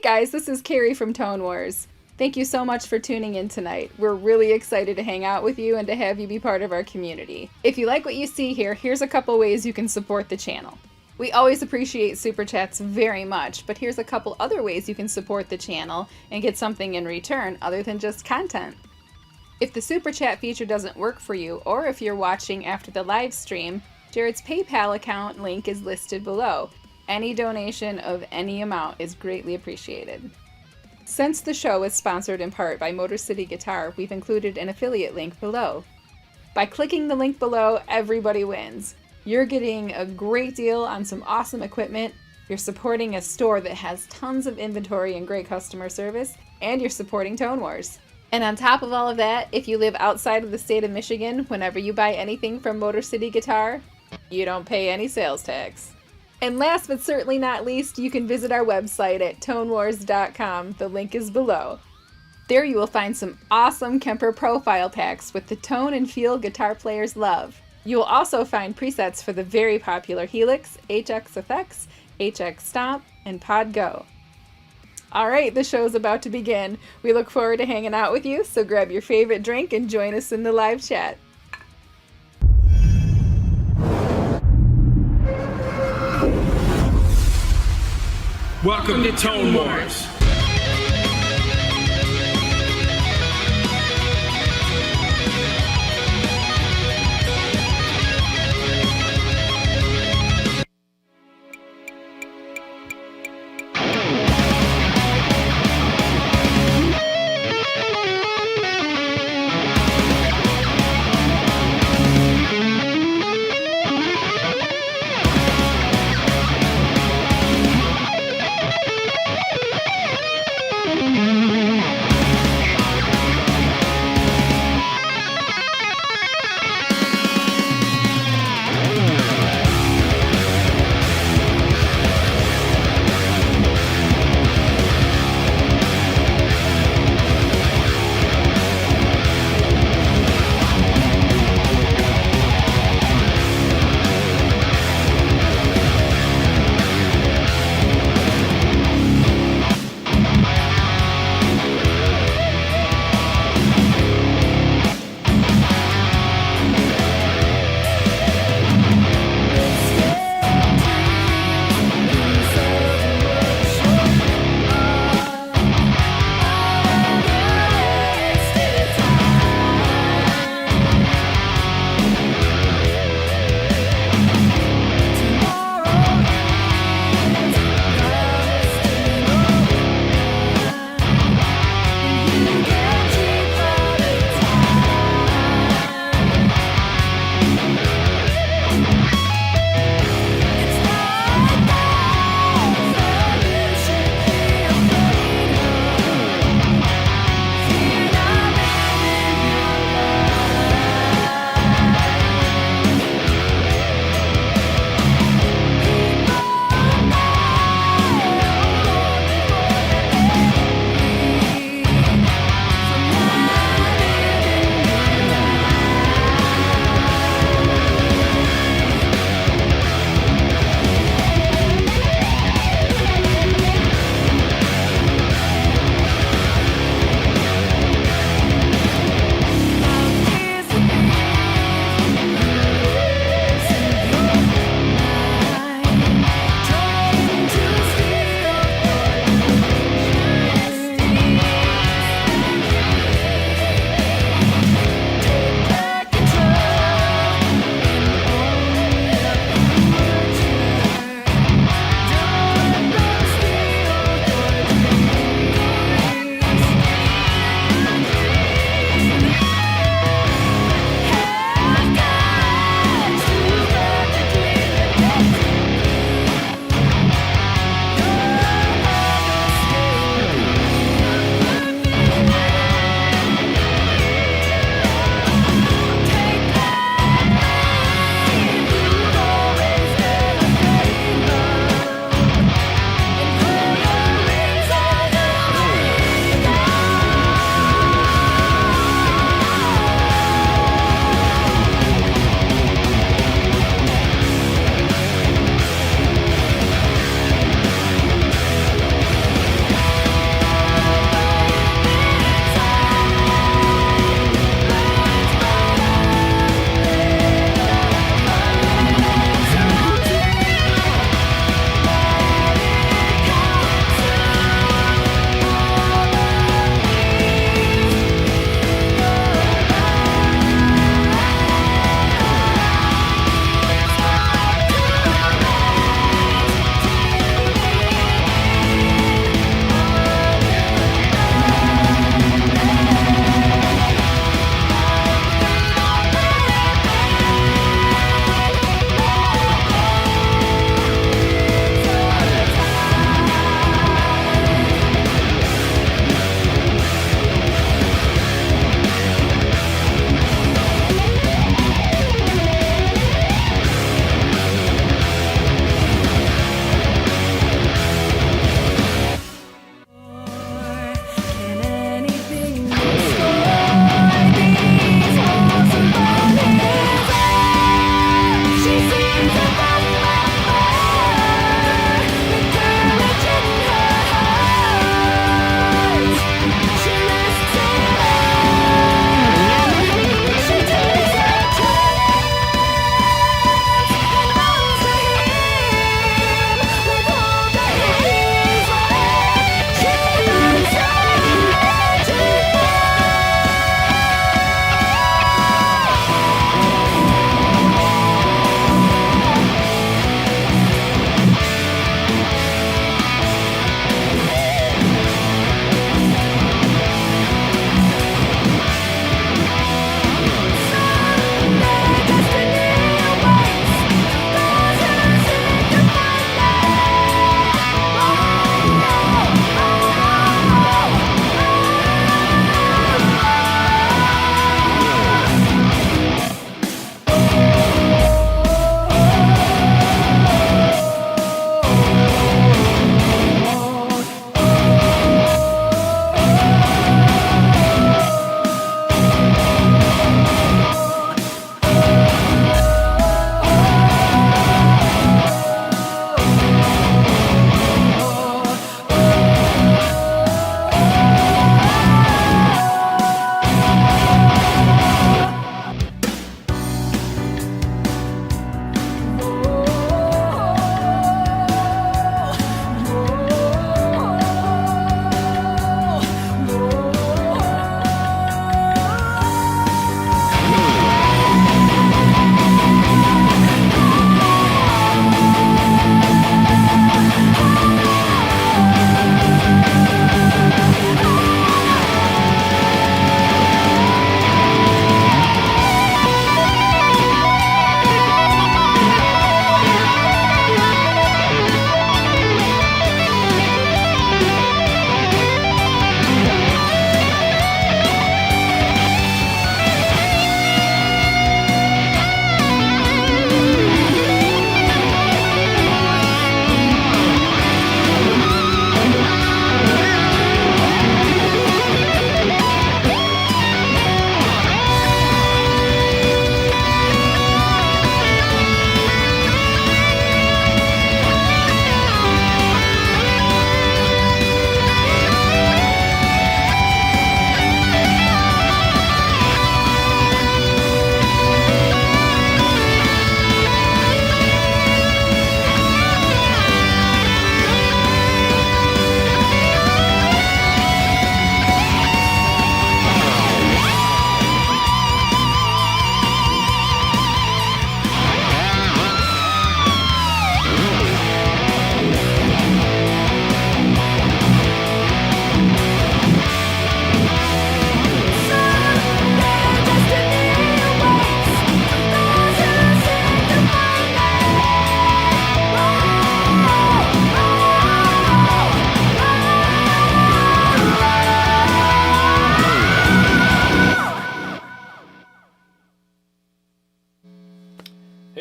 Hey guys, this is Carrie from Tone Wars. Thank you so much for tuning in tonight. We're really excited to hang out with you and to have you be part of our community. If you like what you see here, here's a couple ways you can support the channel. We always appreciate super chats very much, but here's a couple other ways you can support the channel and get something in return other than just content. If the super chat feature doesn't work for you, or if you're watching after the live stream, Jarrod's PayPal account link is listed below. Any donation of any amount is greatly appreciated. Since the show is sponsored in part by Motor City Guitar, we've included an affiliate link below. By clicking the link below, everybody wins. You're getting a great deal on some awesome equipment, you're supporting a store that has tons of inventory and great customer service, and you're supporting Tone Wars. And on top of all of that, if you live outside of the state of Michigan, whenever you buy anything from Motor City Guitar, you don't pay any sales tax. And last but certainly not least, you can visit our website at tonewars.com. The link is below. There you will find some awesome KEMPER profile packs with the tone and feel guitar players love. You will also find presets for the very popular HELIX, HX Effects, HX Stomp, and Pod Go. Alright, the show's about to begin. We look forward to hanging out with you, so grab your favorite drink and join us in the live chat. Welcome to Tone Wars.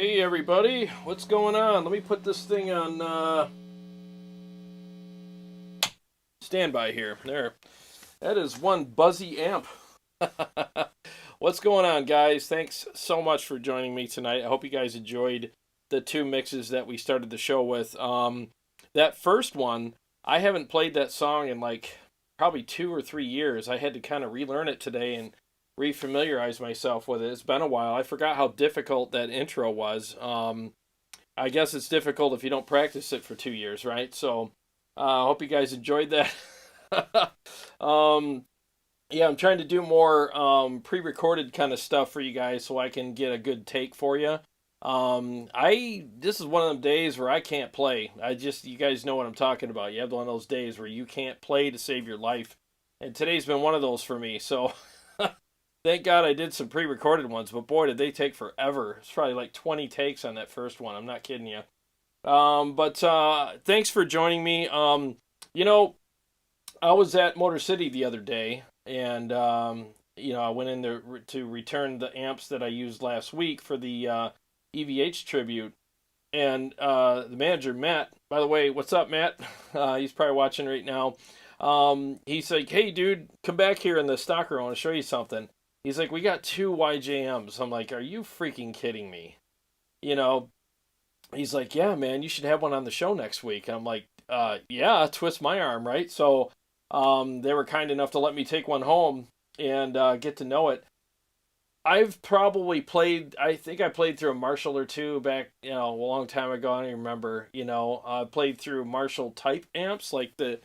Hey everybody, what's going on? Let me put this thing on standby here. There. That is one buzzy amp. What's going on, guys? Thanks so much for joining me tonight. I hope you guys enjoyed the two mixes that we started the show with. That first one, I haven't played that song in like probably 2 or 3 years. I had to kind of relearn it today and refamiliarize myself with it. It's been a while. I forgot how difficult that intro was. I guess it's difficult if you don't practice it for 2 years, right? So I hope you guys enjoyed that. Yeah, I'm trying to do more pre-recorded kind of stuff for you guys so I can get a good take for you. This is one of them days where I can't play. You guys know what I'm talking about. You have one of those days where you can't play to save your life. And today's been one of those for me. So thank God I did some pre-recorded ones, but boy, did they take forever. It's probably like 20 takes on that first one. I'm not kidding you. Thanks for joining me. I was at Motor City the other day, and I went in there to return the amps that I used last week for the EVH tribute. And the manager, Matt, by the way, what's up, Matt? He's probably watching right now. He's like, hey, dude, come back here in the stock room. I want to show you something. He's like, we got 2 YJMs. I'm like, are you freaking kidding me? He's like, yeah, man, you should have one on the show next week. And I'm like, yeah, twist my arm, right? So they were kind enough to let me take one home and get to know it. I've probably I think I played through a Marshall or two back, a long time ago. I don't even remember, I played through Marshall type amps, like the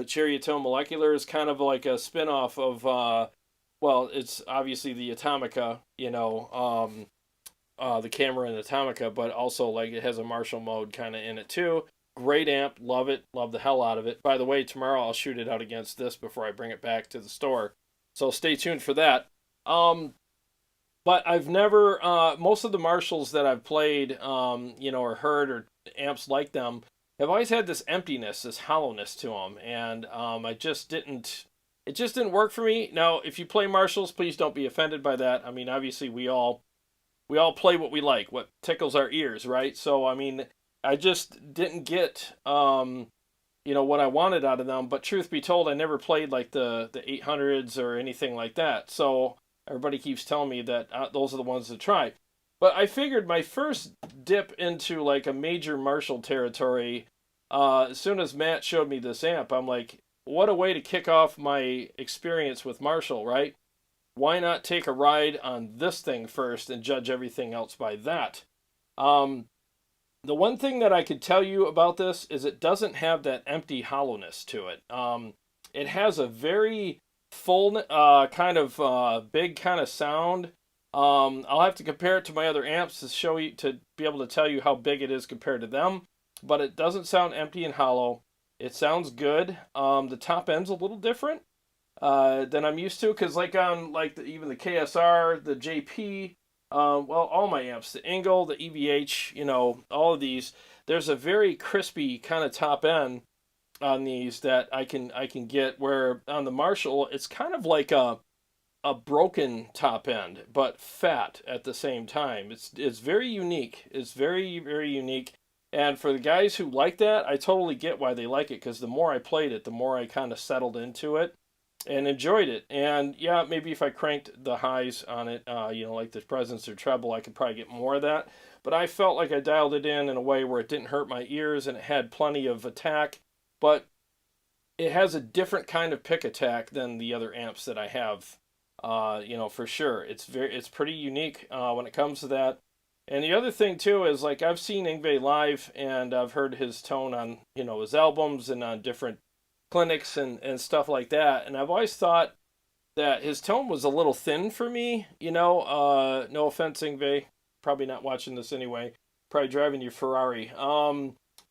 Cherry-Tone Molecular is kind of like a spin-off of, it's obviously the Atomica, the camera and Atomica, but also like it has a Marshall mode kind of in it too. Great amp, love it, love the hell out of it. By the way, tomorrow I'll shoot it out against this before I bring it back to the store, so stay tuned for that. But I've never, most of the Marshalls that I've played, or heard, or amps like them, have always had this emptiness, this hollowness to them, and it just didn't work for me. Now, if you play Marshalls, please don't be offended by that. I mean, obviously we all play what we like, what tickles our ears, right? So, I mean, I just didn't get, what I wanted out of them. But truth be told, I never played like the 800s or anything like that. So everybody keeps telling me that those are the ones to try. But I figured my first dip into like a major Marshall territory, as soon as Matt showed me this amp, I'm like, what a way to kick off my experience with Marshall, right? Why not take a ride on this thing first and judge everything else by that? The one thing that I could tell you about this is it doesn't have that empty hollowness to it. It has a very full, big kind of sound. I'll have to compare it to my other amps to be able to tell you how big it is compared to them. But it doesn't sound empty and hollow. It sounds good. The top end's a little different than I'm used to, because like on even the KSR, the JP, all my amps, the Yngwie, the EVH, all of these, there's a very crispy kind of top end on these that I can get, where on the Marshall it's kind of like a broken top end but fat at the same time. It's very unique. It's very, very unique. And for the guys who like that, I totally get why they like it, because the more I played it, the more I kind of settled into it and enjoyed it. And yeah, maybe if I cranked the highs on it, like the presence or treble, I could probably get more of that. But I felt like I dialed it in a way where it didn't hurt my ears and it had plenty of attack. But it has a different kind of pick attack than the other amps that I have, for sure. It's pretty unique when it comes to that. And the other thing too is, like, I've seen Yngwie live and I've heard his tone on, his albums and on different clinics and stuff like that. And I've always thought that his tone was a little thin for me, no offense, Yngwie, probably not watching this anyway, probably driving your Ferrari.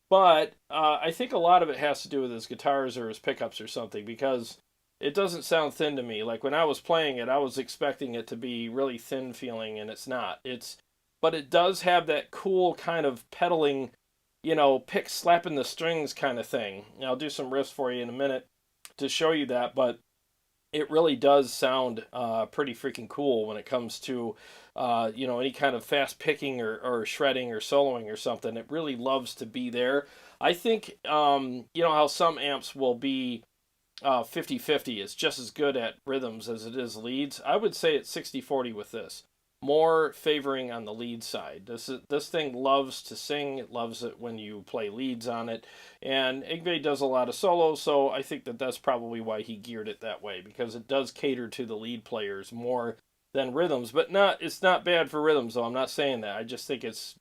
But I think a lot of it has to do with his guitars or his pickups or something, because it doesn't sound thin to me. Like when I was playing it, I was expecting it to be really thin feeling, and it's not. But it does have that cool kind of pedaling, pick slapping the strings kind of thing. And I'll do some riffs for you in a minute to show you that, but it really does sound pretty freaking cool when it comes to any kind of fast picking or shredding or soloing or something. It really loves to be there. I think how some amps will be 50-50. It's just as good at rhythms as it is leads. I would say it's 60-40 with this. More favoring on the lead side. This thing loves to sing. It loves it when you play leads on it. And Yngwie does a lot of solos, so I think that's probably why he geared it that way, because it does cater to the lead players more than rhythms. But it's not bad for rhythms, though. I'm not saying that. I just think it's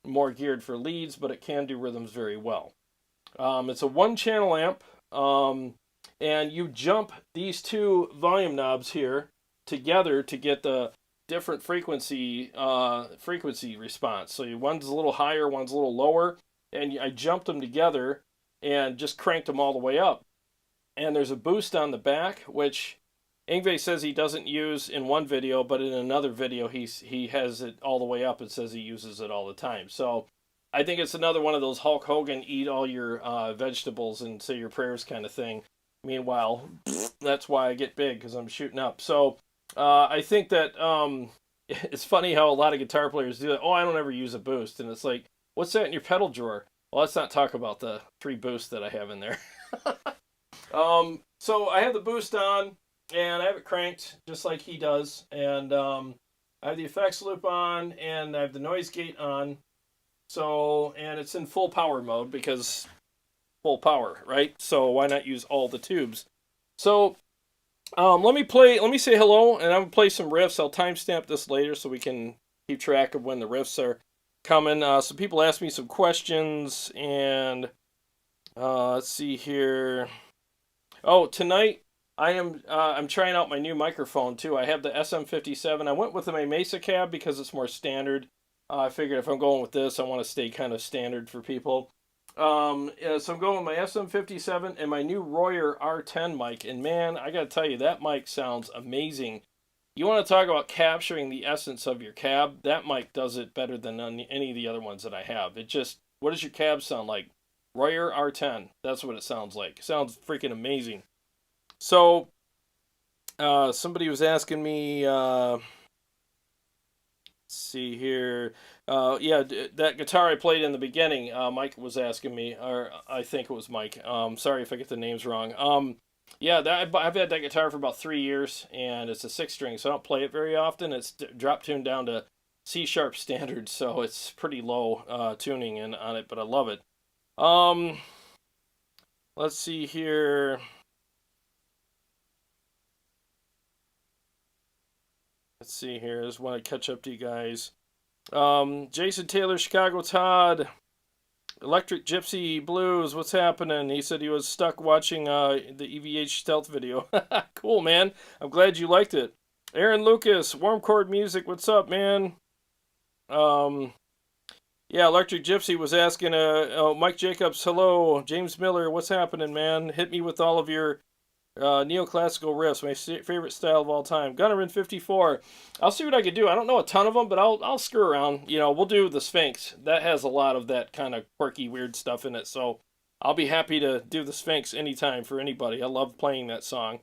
more geared for leads, but it can do rhythms very well. It's a one-channel amp, and you jump these two volume knobs here together to get the different frequency response. So one's a little higher, one's a little lower, and I jumped them together and just cranked them all the way up. And there's a boost on the back, which Yngwie says he doesn't use in one video, but in another video he has it all the way up and says he uses it all the time. So I think it's another one of those Hulk Hogan eat all your vegetables and say your prayers kind of thing. Meanwhile, that's why I get big, because I'm shooting up. So I think that it's funny how a lot of guitar players do that. Oh, I don't ever use a boost. And it's like, what's that in your pedal drawer? Well, let's not talk about the 3 boosts that I have in there. So I have the boost on, and I have it cranked just like he does. And I have the effects loop on, and I have the noise gate on. So, and it's in full power mode because full power, right? So why not use all the tubes? So let me say hello, and I'm going to play some riffs. I'll timestamp this later so we can keep track of when the riffs are coming. Some people asked me some questions, and let's see here. Oh, tonight I'm trying out my new microphone too. I have the SM57. I went with my Mesa cab because it's more standard. I figured if I'm going with this, I want to stay kind of standard for people. So I'm going with my SM57 and my new Royer R10 mic. And man, I got to tell you, that mic sounds amazing. You want to talk about capturing the essence of your cab? That mic does it better than any of the other ones that I have. What does your cab sound like? Royer R10. That's what it sounds like. It sounds freaking amazing. So, somebody was asking me, let's see here. That guitar I played in the beginning, Mike was asking me, or I think it was Mike. Sorry if I get the names wrong. I've had that guitar for about 3 years, and it's a 6-string, so I don't play it very often. It's drop tuned down to C sharp standard, so it's pretty low tuning on it, but I love it. Let's see here. I just want to catch up to you guys. Jason Taylor, Chicago Todd, Electric Gypsy Blues, what's happening? He said he was stuck watching the EVH Stealth video. Cool, man. I'm glad you liked it. Aaron Lucas, Warm Chord Music, what's up, man? Electric Gypsy was asking, Mike Jacobs, hello. James Miller, what's happening, man? Hit me with all of your neoclassical riffs, my favorite style of all time. Gunnerin 54. I'll see what I can do. I don't know a ton of them, but I'll screw around. We'll do the Sphinx. That has a lot of that kind of quirky, weird stuff in it. So I'll be happy to do the Sphinx anytime for anybody. I love playing that song,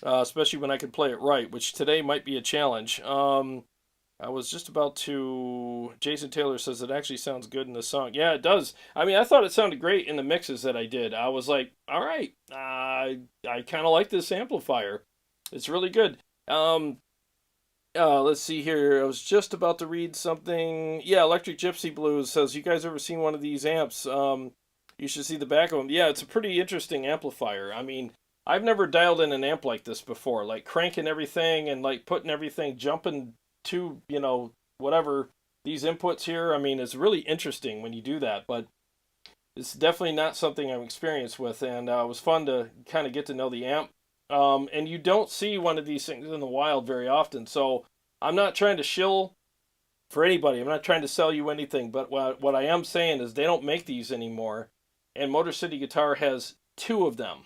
especially when I can play it right, which today might be a challenge. I was just about to... Jason Taylor says it actually sounds good in the song. Yeah, it does. I mean, I thought it sounded great in the mixes that I did. I was like, all right, I kind of like this amplifier. It's really good. Let's see here. I was just about to read something. Yeah, Electric Gypsy Blues says, you guys ever seen one of these amps? You should see the back of them. Yeah, it's a pretty interesting amplifier. I mean, I've never dialed in an amp like this before. Like cranking everything and like putting everything, jumping to, whatever, these inputs here. I mean, it's really interesting when you do that, but it's definitely not something I'm experienced with, and it was fun to kind of get to know the amp. And you don't see one of these things in the wild very often, so I'm not trying to shill for anybody. I'm not trying to sell you anything, but what I am saying is they don't make these anymore, and Motor City Guitar has 2 of them.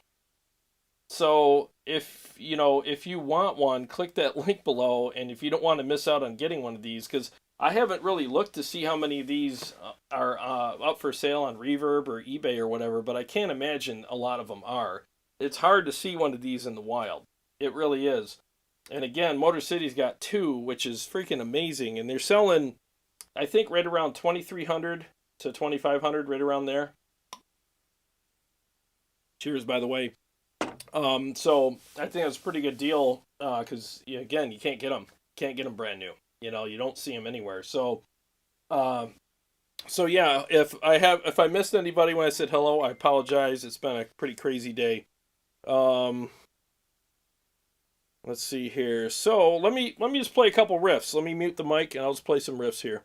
So if you want one, click that link below, and if you don't want to miss out on getting one of these, because I haven't really looked to see how many of these are up for sale on Reverb or eBay or whatever, but I can't imagine a lot of them are. It's hard to see one of these in the wild. It really is. And again, Motor City's got 2, which is freaking amazing. And they're selling, I think, right around 2,300 to 2,500, right around there. Cheers, by the way. So I think that's a pretty good deal because, again, you can't get them. Can't get them brand new. You know, you don't see them anywhere. So yeah, if I missed anybody when I said hello, I apologize. It's been a pretty crazy day. Let's see here. So let me just play a couple riffs. Let me mute the mic and I'll just play some riffs here.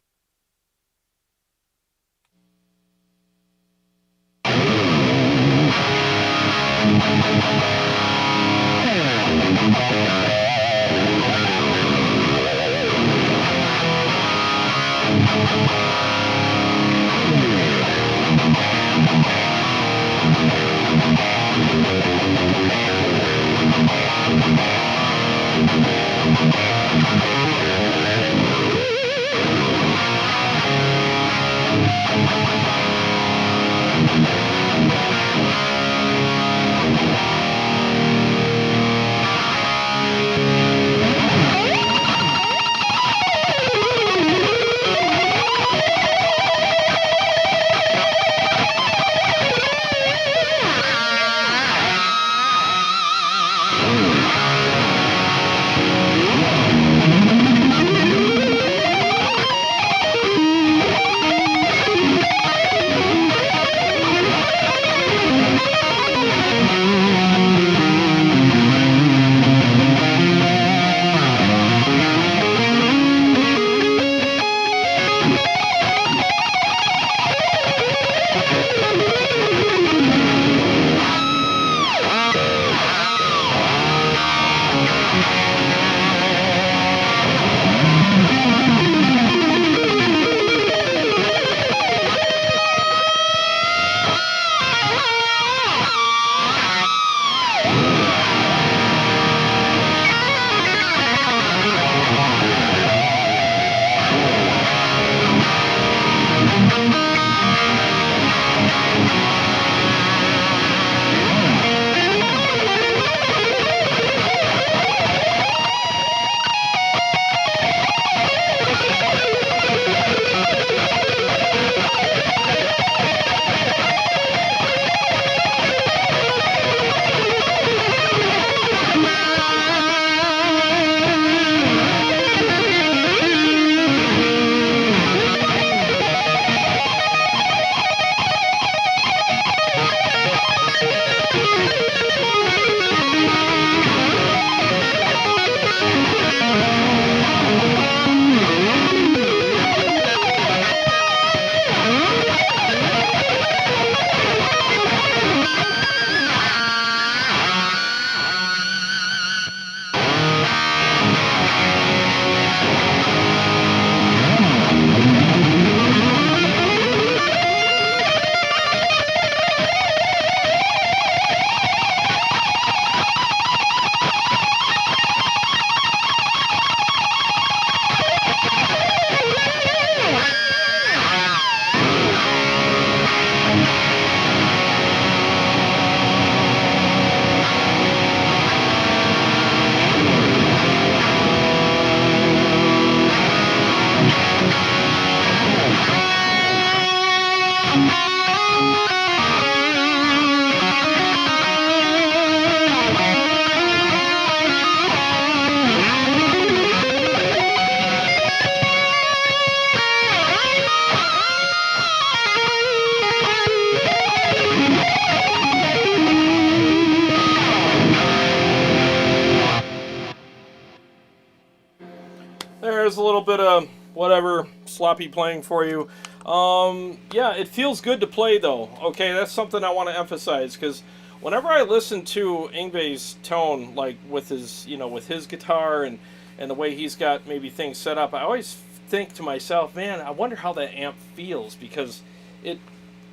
There's a little bit of whatever sloppy playing for you. Yeah, it feels good to play though. Okay, that's something I want to emphasize because whenever I listen to Yngwie's tone, like with his, with his guitar and the way he's got maybe things set up, I always think to myself, man, I wonder how that amp feels because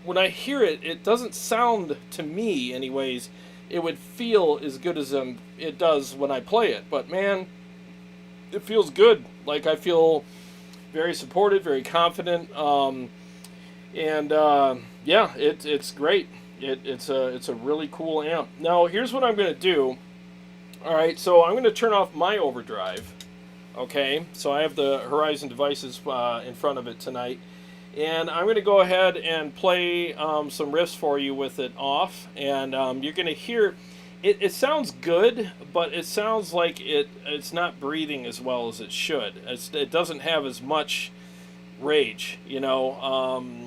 when I hear it, it doesn't sound to me, anyways, it would feel as good as it does when I play it. But man, it feels good. Like I feel very supported, very confident, yeah, it's great. It's a really cool amp. Now here's what I'm gonna do. All right, so I'm going to turn off my overdrive. Okay, so I have the Horizon devices in front of it tonight. And I'm going to go ahead and play some riffs for you with it off. And you're going to hear, it sounds good, but it sounds like it's not breathing as well as it should. It doesn't have as much rage, you know.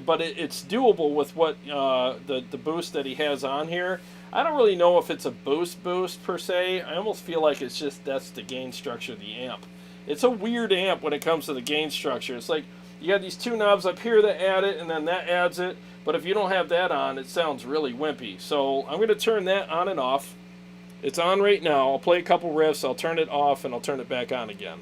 But it's doable with what the boost that he has on here. I don't really know if it's a boost per se. I almost feel like it's just that's the gain structure of the amp. It's a weird amp when it comes to the gain structure. It's like you got these two knobs up here that add it, and then that adds it. But if you don't have that on, it sounds really wimpy. So I'm going to turn that on and off. It's on right now. I'll play a couple riffs. I'll turn it off, and I'll turn it back on again.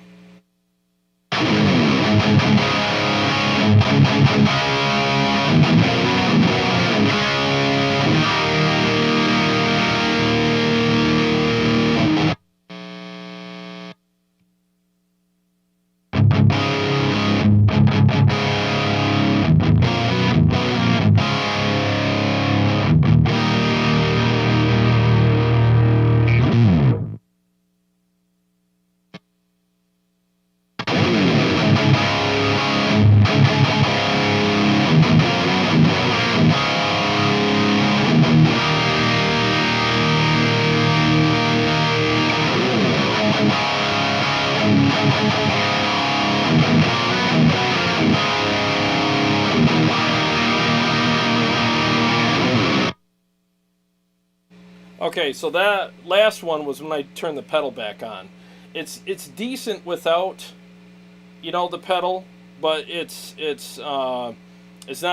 Okay, so that last one was when I turned the pedal back on. It's decent without, you know, the pedal, but it's not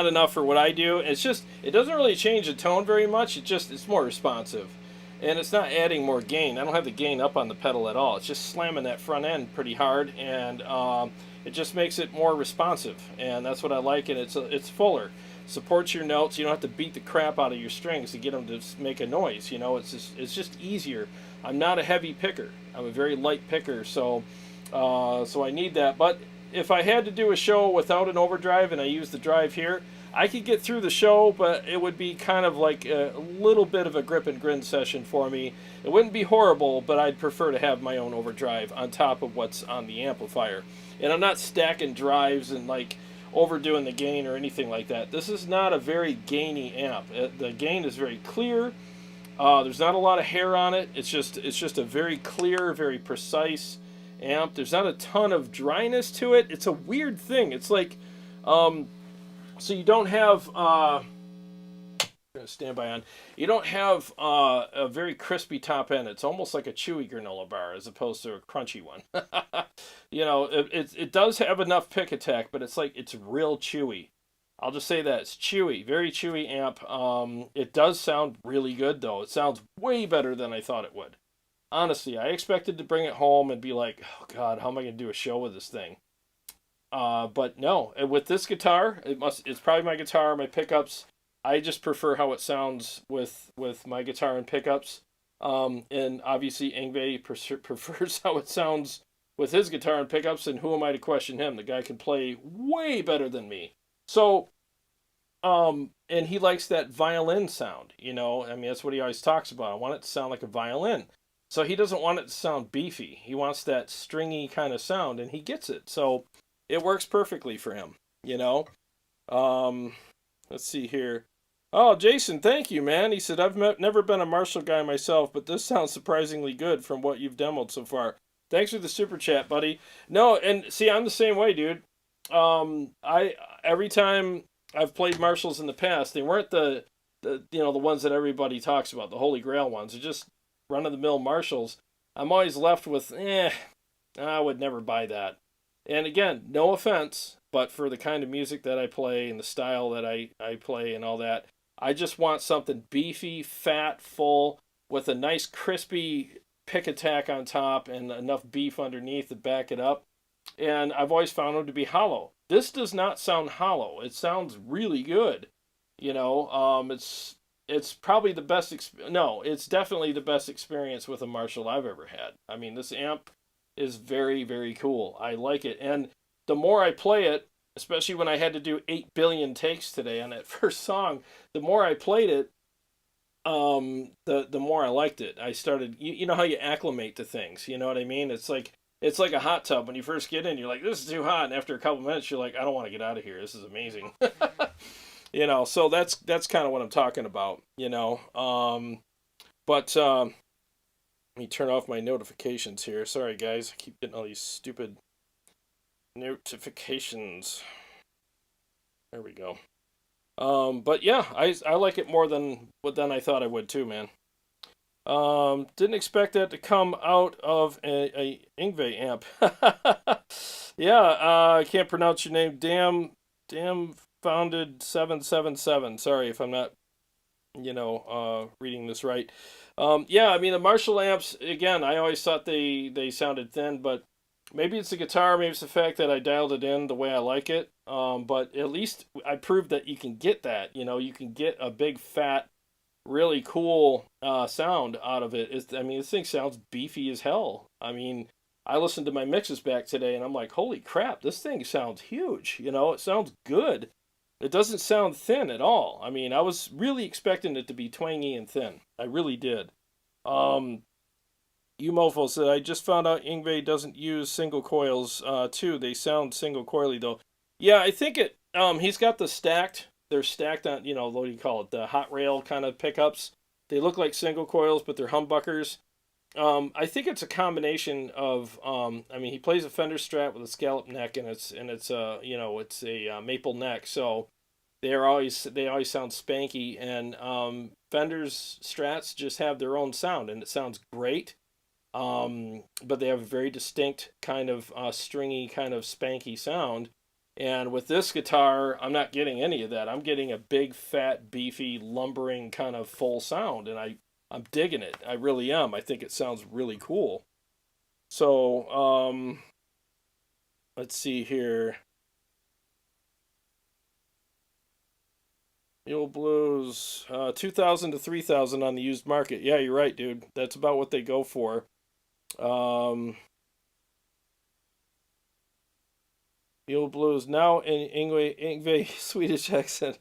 enough for what I do. It's just it doesn't really change the tone very much. It's more responsive, and it's not adding more gain. I don't have the gain up on the pedal at all. It's just slamming that front end pretty hard, and it just makes it more responsive, and that's what I like. And it's fuller. Supports your notes. You don't have to beat the crap out of your strings to get them to make a noise. You know, it's just easier. I'm not a heavy picker. I'm a very light picker, so I need that. But if I had to do a show without an overdrive and I use the drive here, I could get through the show, but it would be kind of like a little bit of a grip and grin session for me. It wouldn't be horrible, but I'd prefer to have my own overdrive on top of what's on the amplifier. And I'm not stacking drives and like overdoing the gain or anything like that. This is not a very gainy amp. The gain is very clear. There's not a lot of hair on it. It's just a very clear, very precise amp. There's not a ton of dryness to it. It's a weird thing. It's like, so you don't have, standby on. You don't have a very crispy top end. It's almost like a chewy granola bar as opposed to a crunchy one. You know, it does have enough pick attack, but it's like it's real chewy. I'll just say that it's chewy, very chewy amp. It does sound really good though. It sounds way better than I thought it would. Honestly, I expected to bring it home and be like, oh God, how am I going to do a show with this thing? But no, with this guitar, it's probably my guitar, my pickups. I just prefer how it sounds with my guitar and pickups. And obviously Yngwie prefers how it sounds with his guitar and pickups, and who am I to question him? The guy can play way better than me. So, and he likes that violin sound, you know? I mean, that's what he always talks about. I want it to sound like a violin. So he doesn't want it to sound beefy. He wants that stringy kind of sound, and he gets it. So it works perfectly for him, you know? Let's see here. Oh, Jason, thank you, man. He said, I've never been a Marshall guy myself, but this sounds surprisingly good from what you've demoed so far. Thanks for the super chat, buddy. No, and see, I'm the same way, dude. Every time I've played Marshalls in the past, they weren't the ones that everybody talks about, the Holy Grail ones. They're just run-of-the-mill Marshalls. I'm always left with, I would never buy that. And again, no offense, but for the kind of music that I play and the style that I play and all that, I just want something beefy, fat, full, with a nice crispy pick attack on top and enough beef underneath to back it up. And I've always found them to be hollow. This does not sound hollow. It sounds really good. You know, it's probably the best, it's definitely the best experience with a Marshall I've ever had. I mean, this amp is very, very cool. I like it. And the more I play it, especially when I had to do 8 billion takes today on that first song, the more I played it, the more I liked it. I started, you know how you acclimate to things, you know what I mean? It's like a hot tub. When you first get in, you're like, this is too hot, and after a couple minutes, you're like, I don't want to get out of here. This is amazing. You know, so that's kind of what I'm talking about, you know. But let me turn off my notifications here. Sorry, guys. I keep getting all these stupid notifications. There we go. But yeah, I like it more than I thought I would too, man. Didn't expect that to come out of a Yngwie amp. Yeah, I can't pronounce your name. Damn founded 777. Sorry if I'm not, you know, reading this right. Yeah, I mean the Marshall amps, again, I always thought they sounded thin, but maybe it's the guitar, maybe it's the fact that I dialed it in the way I like it. But at least I proved that you can get that. You know, you can get a big, fat, really cool sound out of it. I mean, this thing sounds beefy as hell. I mean, I listened to my mixes back today, and I'm like, holy crap, this thing sounds huge. You know, it sounds good. It doesn't sound thin at all. I mean, I was really expecting it to be twangy and thin. I really did. You mofo said, I just found out Yngwie doesn't use single coils, too. They sound single coily, though. Yeah, I think it, he's got they're stacked on, you know, what do you call it, the hot rail kind of pickups. They look like single coils, but they're humbuckers. I think it's a combination of, I mean, he plays a Fender Strat with a scallop neck, and it's you know, it's a maple neck, so they always sound spanky, and Fender's Strats just have their own sound, and it sounds great. But they have a very distinct kind of stringy, kind of spanky sound. And with this guitar, I'm not getting any of that. I'm getting a big, fat, beefy, lumbering kind of full sound, and I'm digging it. I really am. I think it sounds really cool. So, let's see here. Mule Blues, 2,000 to 3,000 on the used market. Yeah, you're right, dude. That's about what they go for. Mule Blues now in Yngwie Swedish accent.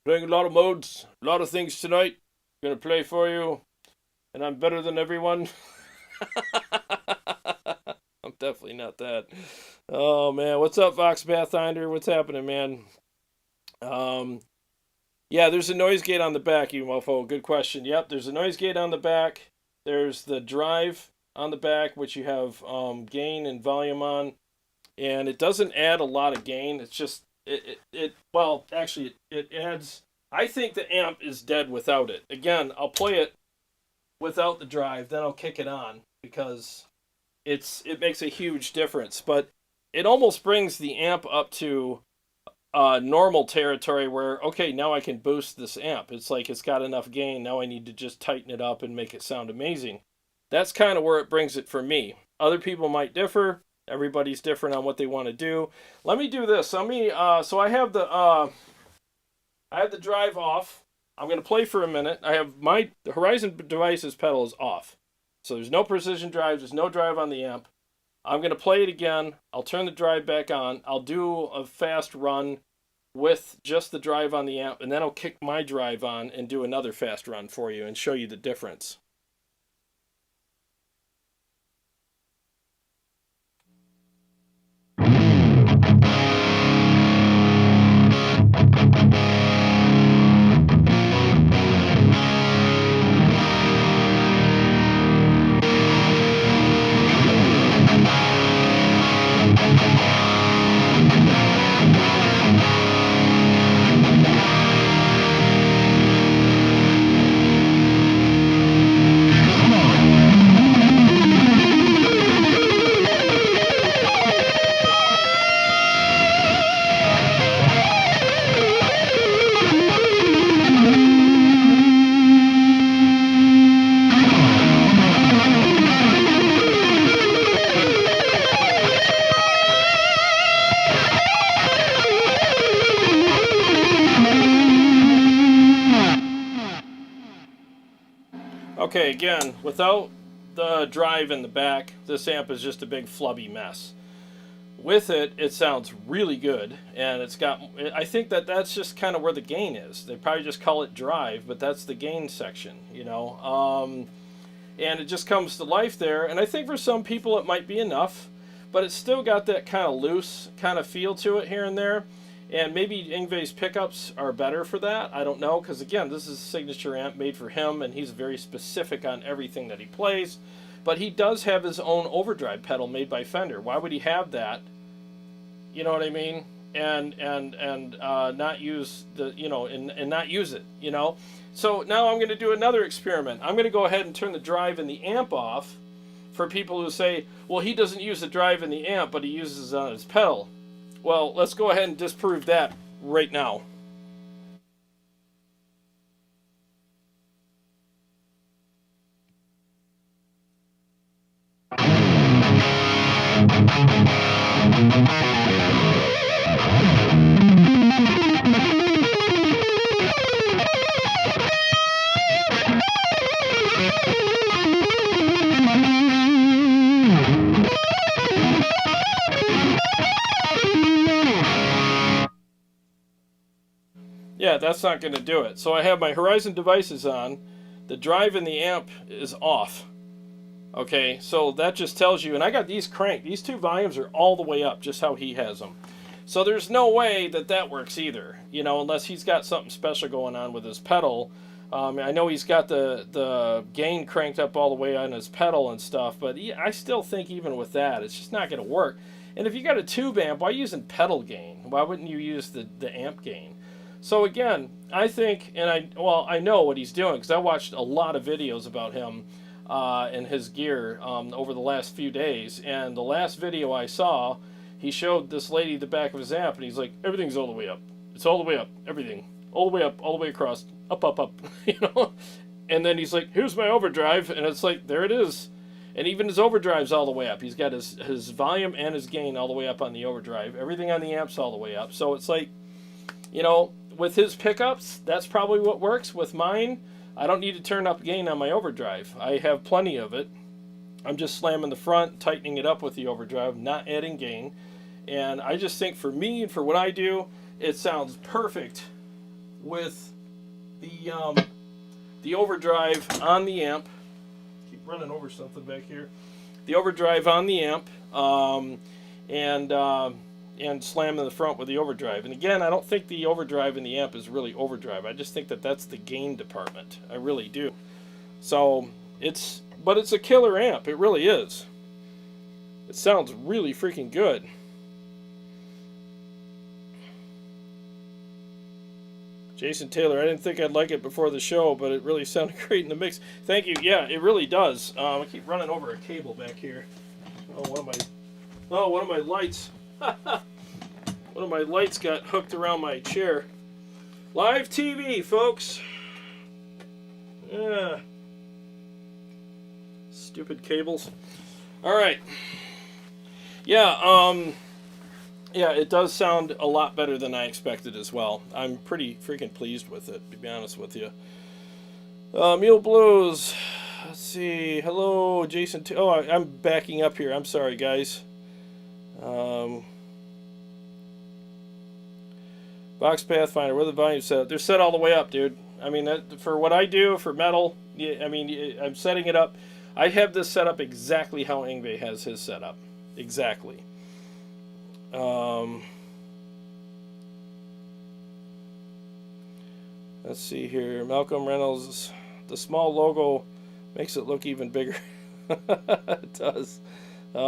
Playing a lot of modes, a lot of things tonight. Gonna play for you, and I'm better than everyone. I'm definitely not that. Oh man, what's up, Vox Pathfinder? What's happening, man? Yeah, there's a noise gate on the back, you mofo. Good question. Yep, there's a noise gate on the back. There's the drive on the back, which you have gain and volume on. And it doesn't add a lot of gain. It's just, well, actually, it adds, I think the amp is dead without it. Again, I'll play it without the drive, then I'll kick it on, because it makes a huge difference. But it almost brings the amp up to normal territory where, okay, now I can boost this amp. It's like it's got enough gain. Now I need to just tighten it up and make it sound amazing. That's kind of where it brings it for me. Other people might differ. Everybody's different on what they want to do. Let me do this. Let me. So I have the drive off. I'm going to play for a minute. I have the Horizon Devices pedal is off, so there's no precision drive. There's no drive on the amp. I'm going to play it again. I'll turn the drive back on. I'll do a fast run with just the drive on the amp, and then I'll kick my drive on and do another fast run for you and show you the difference. Okay, again, without the drive in the back, this amp is just a big flubby mess. with it, it sounds really good, and it's got. I think that that's just kind of where the gain is. They probably just call it drive, but that's the gain section, you know. And it just comes to life there. And I think for some people it might be enough, but it's still got that kind of loose kind of feel to it here and there. And maybe Yngwie's pickups are better for that. I don't know, because again, this is a signature amp made for him, and he's very specific on everything that he plays. But he does have his own overdrive pedal made by Fender. Why would he have that? You know what I mean? And not use the, you know, and not use it, you know? So now I'm going to do another experiment. I'm going to go ahead and turn the drive and the amp off for people who say, well, he doesn't use the drive and the amp, but he uses it on his pedal. Well, let's go ahead and disprove that right now. Yeah, that's not going to do it. So I have my Horizon devices on. The drive and the amp is off. Okay, so that just tells you, and I got these cranked. These two volumes are all the way up, just how he has them. So there's no way that that works either, you know, unless he's got something special going on with his pedal. I know he's got the gain cranked up all the way on his pedal and stuff, but I still think even with that, it's just not going to work. And if you got a tube amp, why are you using pedal gain? Why wouldn't you use the amp gain? So again, I think, and I know what he's doing, because I watched a lot of videos about him and his gear over the last few days. And the last video I saw, he showed this lady the back of his amp, and he's like, everything's all the way up. It's all the way up, everything. All the way up, all the way across, up, up, up, you know? And then he's like, here's my overdrive, and it's like, there it is. And even his overdrive's all the way up. He's got his volume and his gain all the way up on the overdrive. Everything on the amp's all the way up. So it's like, you know, with his pickups, that's probably what works. With mine, I don't need to turn up gain on my overdrive. I have plenty of it. I'm just slamming the front, tightening it up with the overdrive, not adding gain. And I just think for me and for what I do, it sounds perfect with the overdrive on the amp. Keep running over something back here. The overdrive on the amp, and slamming the front with the overdrive. And again, I don't think the overdrive in the amp is really overdrive. I just think that that's the gain department. I really do. So but it's a killer amp. It really is. It sounds really freaking good. Jason Taylor, I didn't think I'd like it before the show, but it really sounded great in the mix. Thank you. Yeah, it really does. I keep running over a cable back here. Oh, one of my lights. One of my lights got hooked around my chair. Live TV, folks. Yeah. Stupid cables. All right. Yeah, yeah, it does sound a lot better than I expected as well. I'm pretty freaking pleased with it, to be honest with you. Mule Blues. Let's see. Hello, Jason. Oh, I'm backing up here. I'm sorry, guys. Box Pathfinder, where the volume set? They're set all the way up, dude. I mean, for what I do for metal, I mean, I'm setting it up. I have this set up exactly how Yngwie has his set up. Exactly. Let's see here. Malcolm Reynolds, the small logo makes it look even bigger. It does. He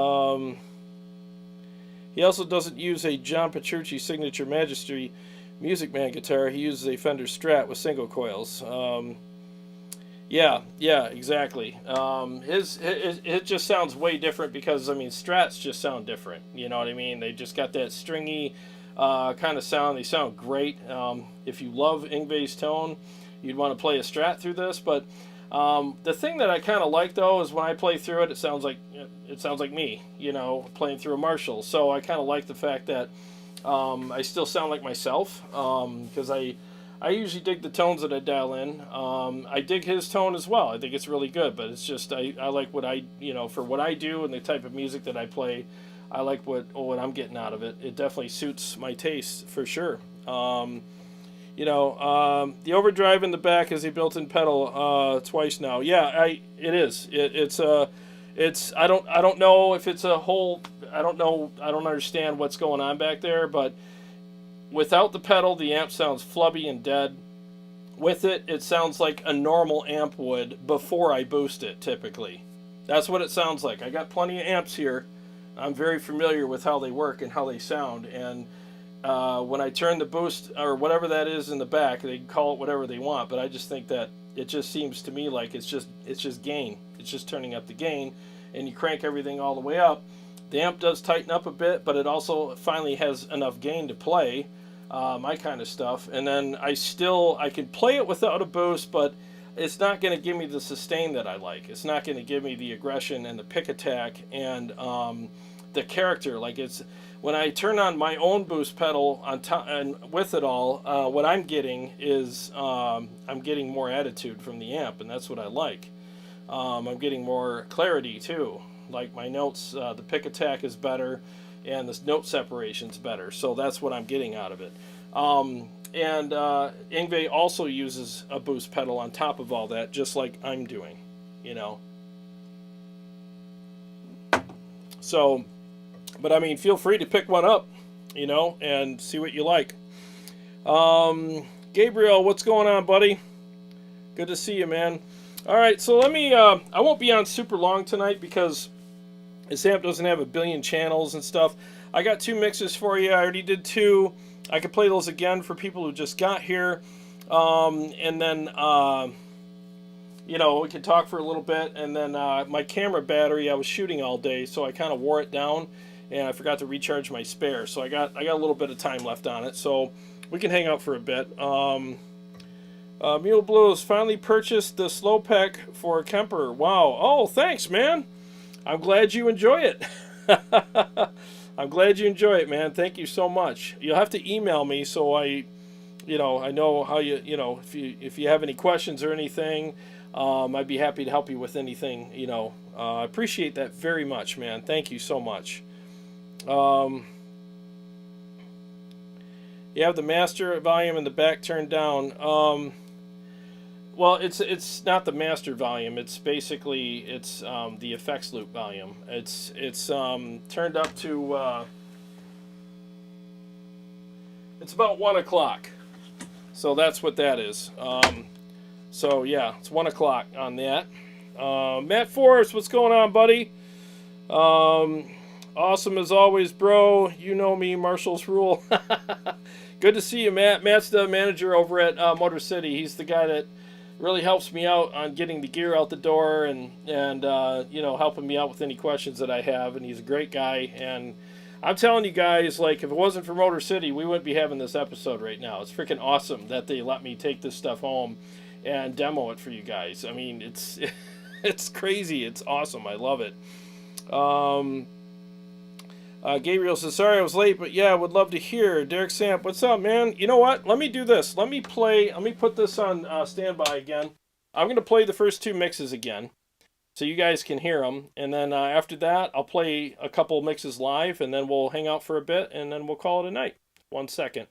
also doesn't use a John Petrucci Signature Majesty Music Man guitar. He uses a Fender Strat with single coils. Yeah, exactly. It just sounds way different because, I mean, Strats just sound different. You know what I mean? They just got that stringy kind of sound. They sound great. If you love Yngwie's tone, you'd want to play a Strat through this. But the thing that I kind of like, though, is when I play through it, it sounds like me, you know, playing through a Marshall. So I kind of like the fact that I still sound like myself, because I usually dig the tones that I dial in. I dig his tone as well. I think it's really good, but it's just I like what I, you know, for what I do and the type of music that I play, I like what I'm getting out of it. It definitely suits my taste for sure. You know, the overdrive in the back is a built-in pedal twice now. Yeah, it is. It's I don't know if it's a whole. I don't know. I don't understand what's going on back there, but without the pedal, the amp sounds flubby and dead. With it, it sounds like a normal amp would before I boost it, typically. That's what it sounds like. I got plenty of amps here. I'm very familiar with how they work and how they sound. And when I turn the boost, or whatever that is in the back, they can call it whatever they want, but I just think that it just seems to me like it's just gain. It's just turning up the gain, and you crank everything all the way up. The amp does tighten up a bit, but it also finally has enough gain to play my kind of stuff. And then I can play it without a boost, but it's not going to give me the sustain that I like. It's not going to give me the aggression and the pick attack and the character. Like, it's when I turn on my own boost pedal on top and with it all, what I'm getting is I'm getting more attitude from the amp, and that's what I like. I'm getting more clarity too. Like, my notes, the pick attack is better, and the note separation's better. So that's what I'm getting out of it. And Yngwie also uses a boost pedal on top of all that, just like I'm doing, you know. So, but I mean, feel free to pick one up, you know, and see what you like. Gabriel, what's going on, buddy? Good to see you, man. All right, so let me, I won't be on super long tonight because this amp doesn't have a billion channels and stuff. I got 2 mixes for you. I already did 2. I could play those again for people who just got here. And then, you know, we could talk for a little bit. And then my camera battery, I was shooting all day, so I kind of wore it down. And I forgot to recharge my spare. So I got a little bit of time left on it. So we can hang out for a bit. Mule Blue has finally purchased the slow pack for KEMPER. Wow. Oh, thanks, man. I'm glad you enjoy it. I'm glad you enjoy it, man. Thank you so much. You'll have to email me so I know how you know, if you have any questions or anything, I'd be happy to help you with anything, you know. I appreciate that very much, man. Thank you so much. You have the master volume in the back turned down. Well, it's not the master volume. It's basically the effects loop volume. It's turned up to it's about 1 o'clock. So that's what that is. So yeah, it's 1 o'clock on that. Matt Forrest, what's going on, buddy? Awesome as always, bro. You know me, Marshall's rule. Good to see you, Matt. Matt's the manager over at Motor City. He's the guy that really helps me out on getting the gear out the door and you know, helping me out with any questions that I have. And he's a great guy. And I'm telling you guys, like, if it wasn't for Motor City, we wouldn't be having this episode right now. It's freaking awesome that they let me take this stuff home and demo it for you guys. I mean, it's it's crazy. It's awesome. I love it. Gabriel says, sorry I was late, but yeah, I would love to hear. Derek Samp, what's up, man? You know what? Let me do this. Let me put this on standby again. I'm going to play the first 2 mixes again so you guys can hear them. And then after that, I'll play a couple mixes live, and then we'll hang out for a bit, and then we'll call it a night. 1 second.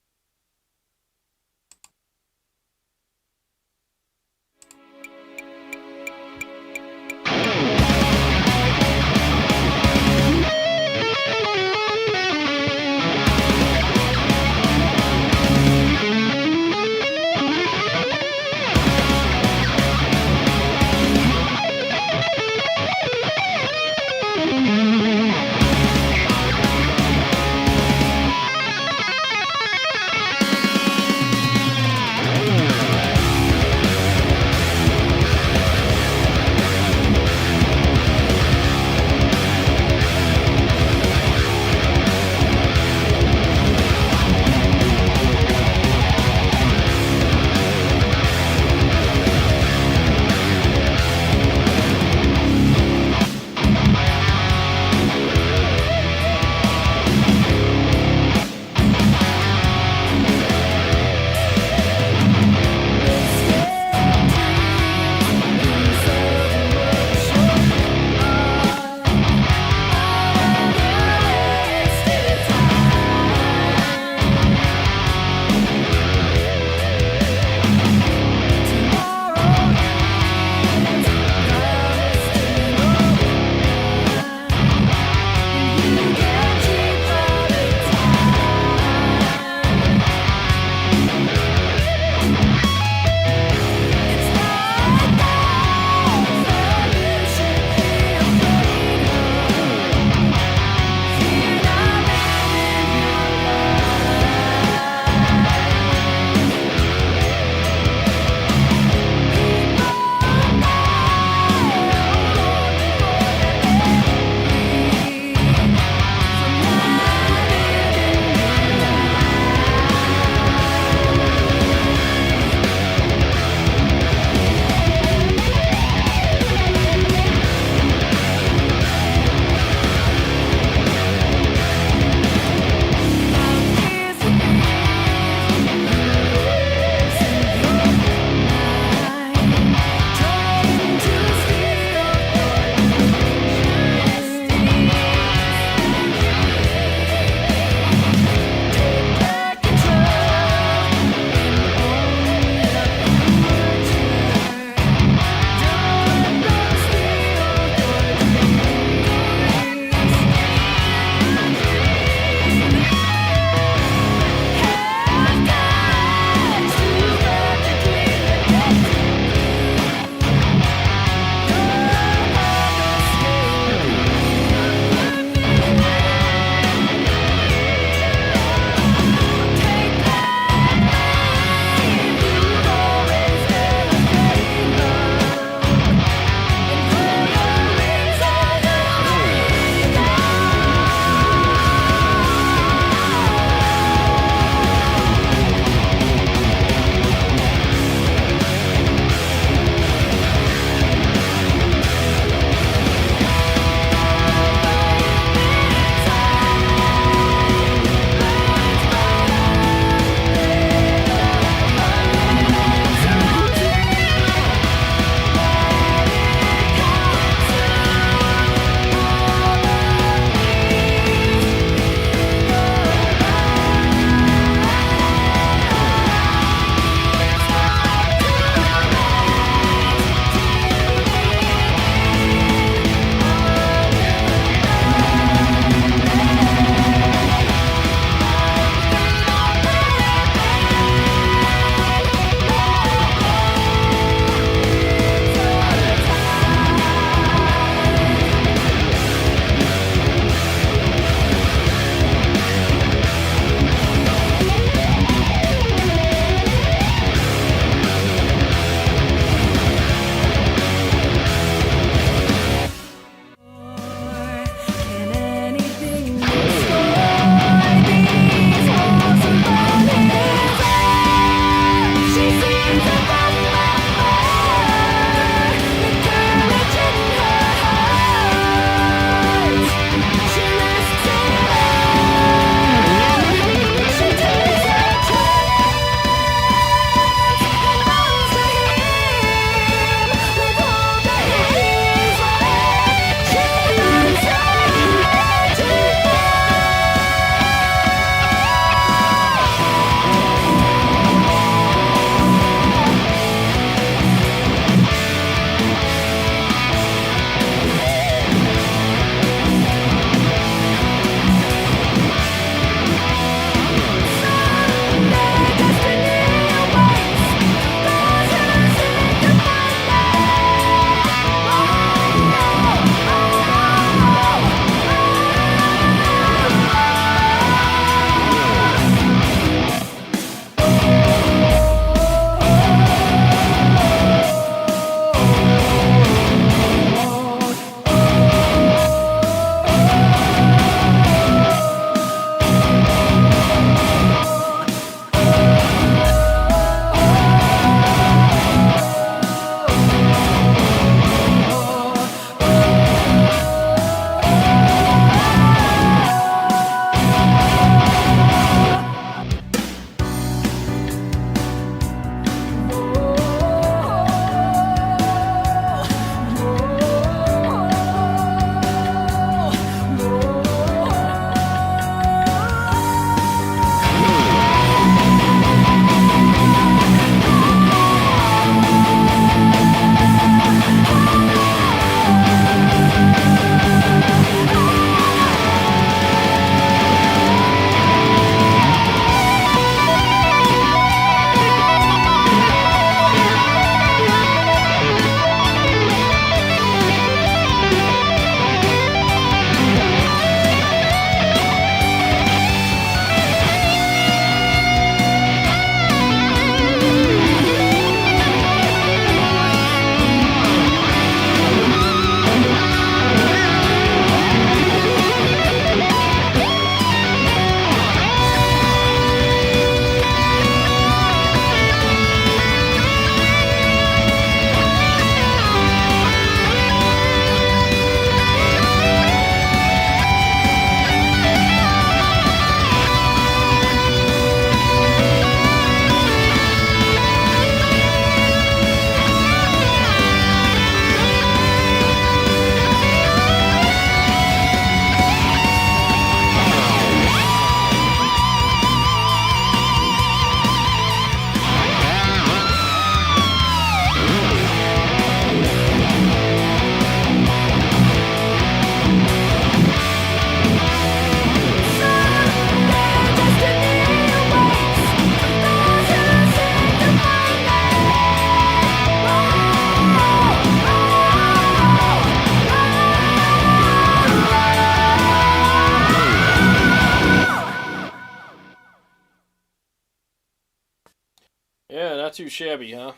Yeah, not too shabby, huh?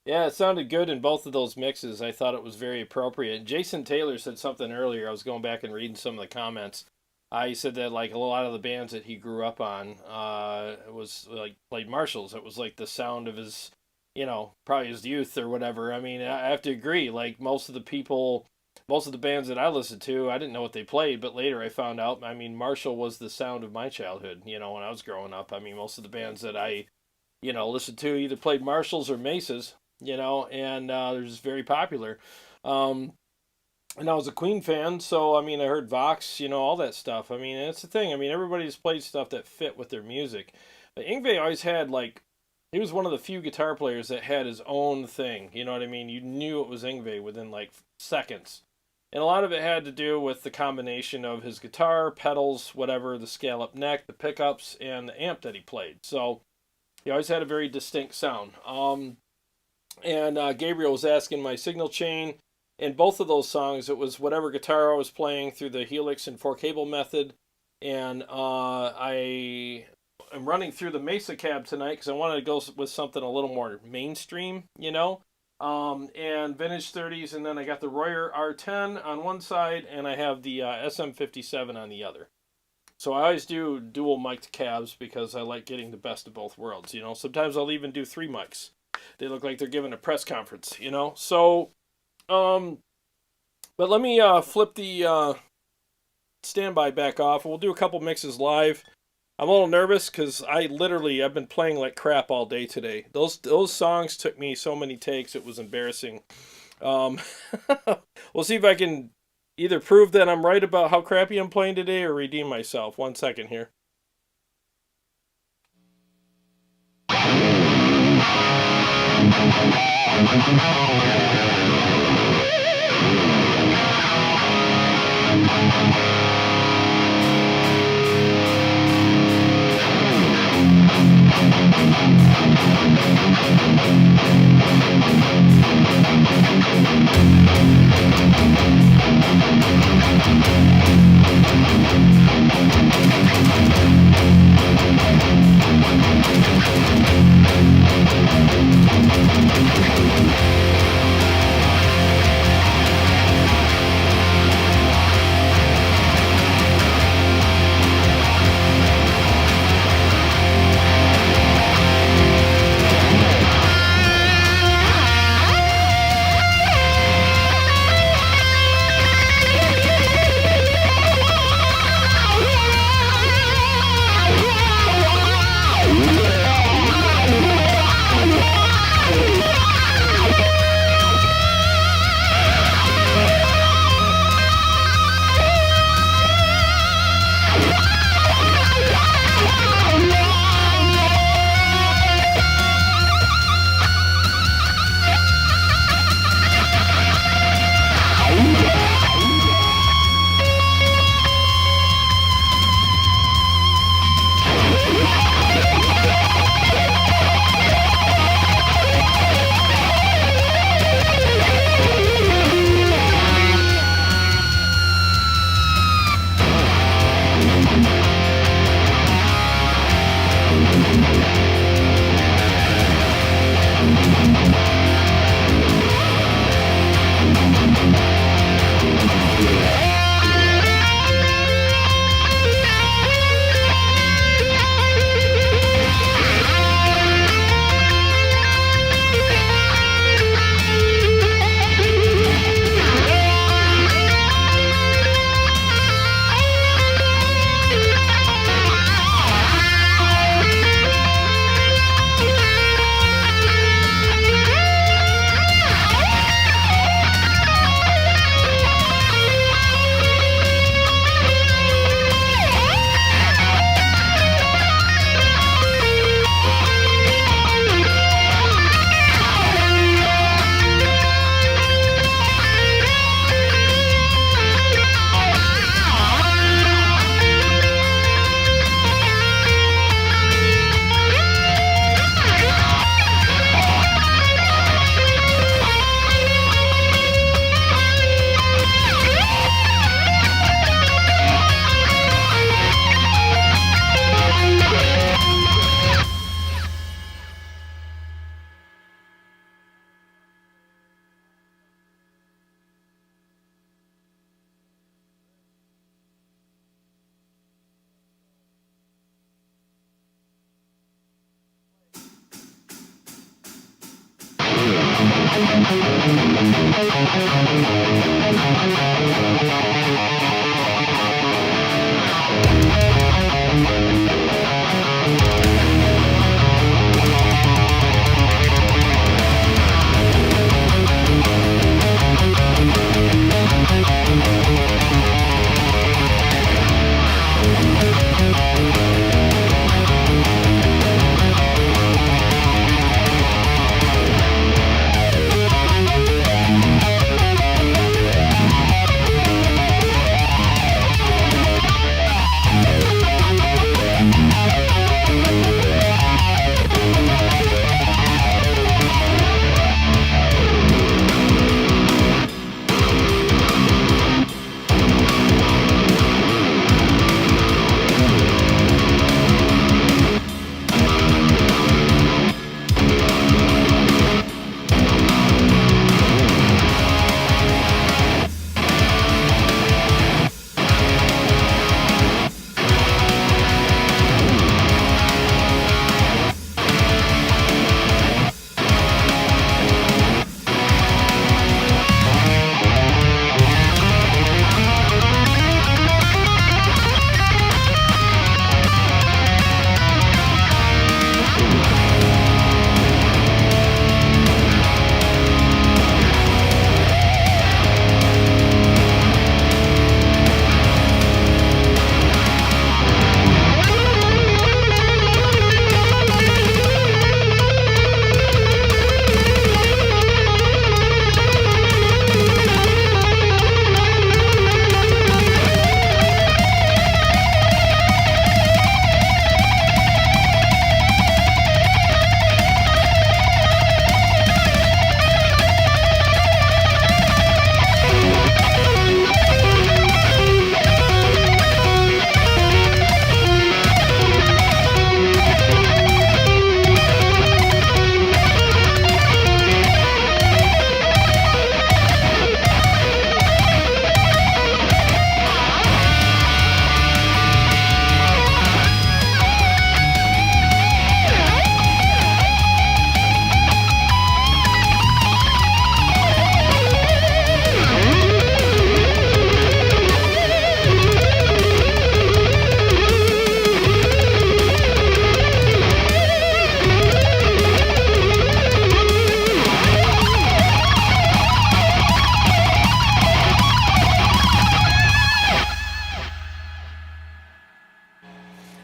Yeah, it sounded good in both of those mixes. I thought it was very appropriate. Jason Taylor said something earlier. I was going back and reading some of the comments. He said that like a lot of the bands that he grew up on was like played Marshalls. It was like the sound of his, probably his youth or whatever. I mean, I have to agree. Like most of the bands that I listened to, I didn't know what they played, but later I found out. I mean, Marshall was the sound of my childhood. When I was growing up. I mean, most of the bands that I listened to either played Marshalls or Mesas. And they're just very popular. And I was a Queen fan, so I mean, I heard Vox, all that stuff. I mean, that's the thing. I mean, everybody's played stuff that fit with their music. But Yngwie always had he was one of the few guitar players that had his own thing. You know what I mean? You knew it was Yngwie within like seconds. And a lot of it had to do with the combination of his guitar, pedals, whatever, the scallop neck, the pickups, and the amp that he played. So he always had a very distinct sound. And Gabriel was asking my signal chain. In both of those songs, it was whatever guitar I was playing through the Helix and 4-cable method. And I am running through the Mesa cab tonight because I wanted to go with something a little more mainstream, and vintage 30s. And then I got the Royer R10 on one side, and I have the SM57 on the other. So I always do dual mic'd cabs because I like getting the best of both worlds. Sometimes I'll even do 3 mics. They look like they're giving a press conference, So, but let me flip the standby back off. We'll do a couple mixes live. I'm a little nervous because I've been playing like crap all day today. Those songs took me so many takes, it was embarrassing. We'll see if I can either prove that I'm right about how crappy I'm playing today or redeem myself. 1 second here.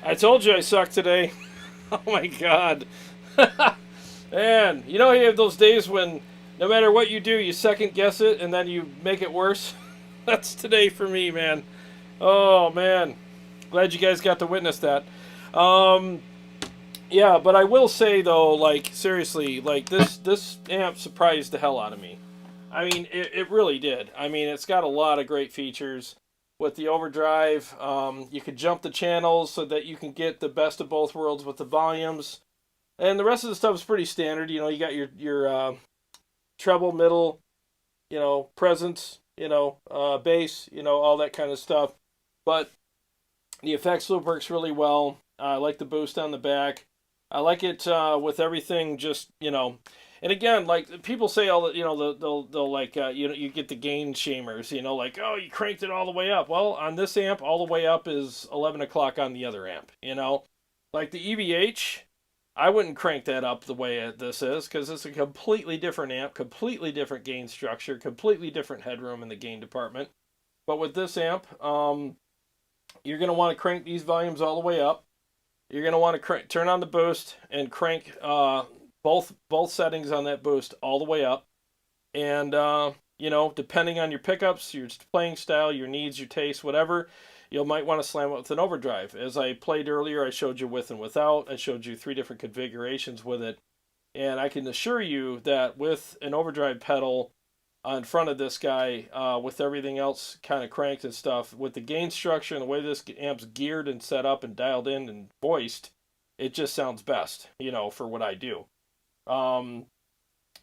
I told you I suck today. Oh my god. Man, you know you have those days when no matter what you do, you second guess it and then you make it worse? That's today for me, man. Oh man. Glad you guys got to witness that. Yeah, but I will say though, like, seriously, like, this amp surprised the hell out of me. I mean, it really did. I mean, it's got a lot of great features. With the overdrive, you could jump the channels so that you can get the best of both worlds with the volumes. And the rest of the stuff is pretty standard. You know, you got your treble, middle, you know, presence, you know, bass, you know, all that kind of stuff. But the effects loop works really well. I like the boost on the back. I like it with everything just, you know. And again, like, people say all that, you know, they'll like, you know, you get the gain shamers, you know, like, oh, you cranked it all the way up. Well, on this amp, all the way up is 11 o'clock on the other amp, you know. Like the EVH, I wouldn't crank that up the way this is, because it's a completely different amp, completely different gain structure, completely different headroom in the gain department. But with this amp, you're going to want to crank these volumes all the way up. You're going to want to turn on the boost and crank both settings on that boost all the way up. And, you know, depending on your pickups, your playing style, your needs, your taste, whatever, you might want to slam it with an overdrive. As I played earlier, I showed you with and without. I showed you 3 different configurations with it. And I can assure you that with an overdrive pedal in front of this guy, with everything else kind of cranked and stuff, with the gain structure and the way this amp's geared and set up and dialed in and voiced, it just sounds best, you know, for what I do. And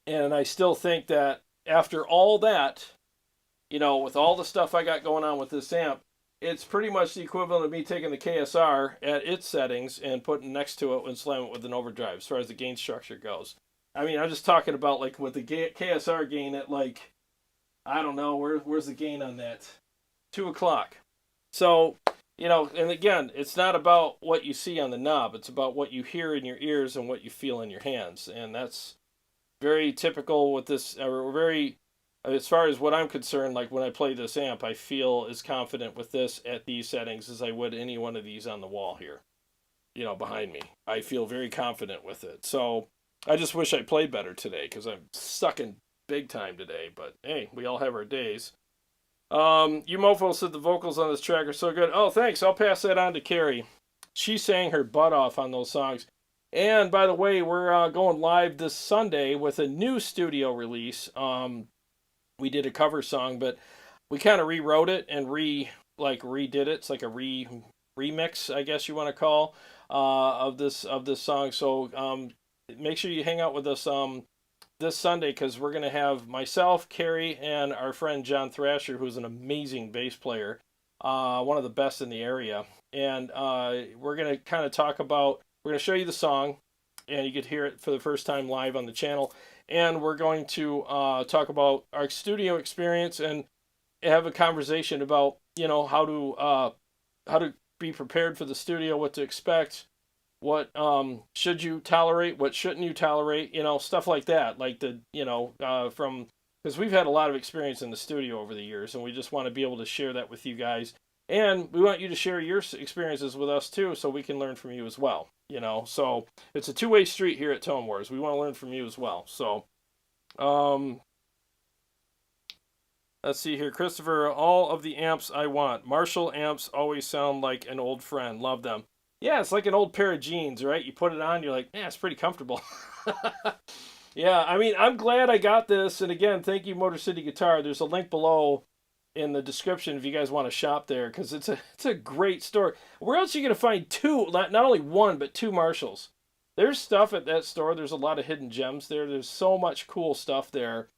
I still think that after all that, you know, with all the stuff I got going on with this amp, it's pretty much the equivalent of me taking the KSR at its settings and putting next to it and slamming it with an overdrive as far as the gain structure goes. I mean, I'm just talking about like with the KSR gain at like, I don't know, where's the gain on that? 2 o'clock. So, and again, it's not about what you see on the knob. It's about what you hear in your ears and what you feel in your hands. And that's very typical with this, or very, as far as what I'm concerned, like when I play this amp, I feel as confident with this at these settings as I would any one of these on the wall here, behind me. I feel very confident with it. So I just wish I played better today because I'm sucking big time today. But hey, we all have our days. You mofo said the vocals on this track are so good. Oh, thanks. I'll pass that on to Carrie. She sang her butt off on those songs. And by the way, we're going live this Sunday with a new studio release. We did a cover song, but we kind of rewrote it and redid it. It's like a remix, I guess you want to call, of this song. So make sure you hang out with us this Sunday, because we're going to have myself, Carrie, and our friend John Thrasher, who's an amazing bass player, one of the best in the area. And we're going to kind of we're going to show you the song, and you could hear it for the first time live on the channel. And we're going to talk about our studio experience and have a conversation about, how to be prepared for the studio, what to expect, what should you tolerate, what shouldn't you tolerate, stuff like that. Like because we've had a lot of experience in the studio over the years, and we just want to be able to share that with you guys. And we want you to share your experiences with us too, so we can learn from you as well. So it's a two-way street here at Tone Wars. We want to learn from you as well. So, let's see here. Christopher, all of the amps I want. Marshall amps always sound like an old friend. Love them. Yeah, it's like an old pair of jeans, right? You put it on, you're like, yeah, it's pretty comfortable. Yeah, I mean, I'm glad I got this. And again, thank you, Motor City Guitar. There's a link below in the description if you guys want to shop there, because it's a great store. Where else are you going to find two, not only one, but two Marshalls? There's stuff at that store. There's a lot of hidden gems there. There's so much cool stuff there.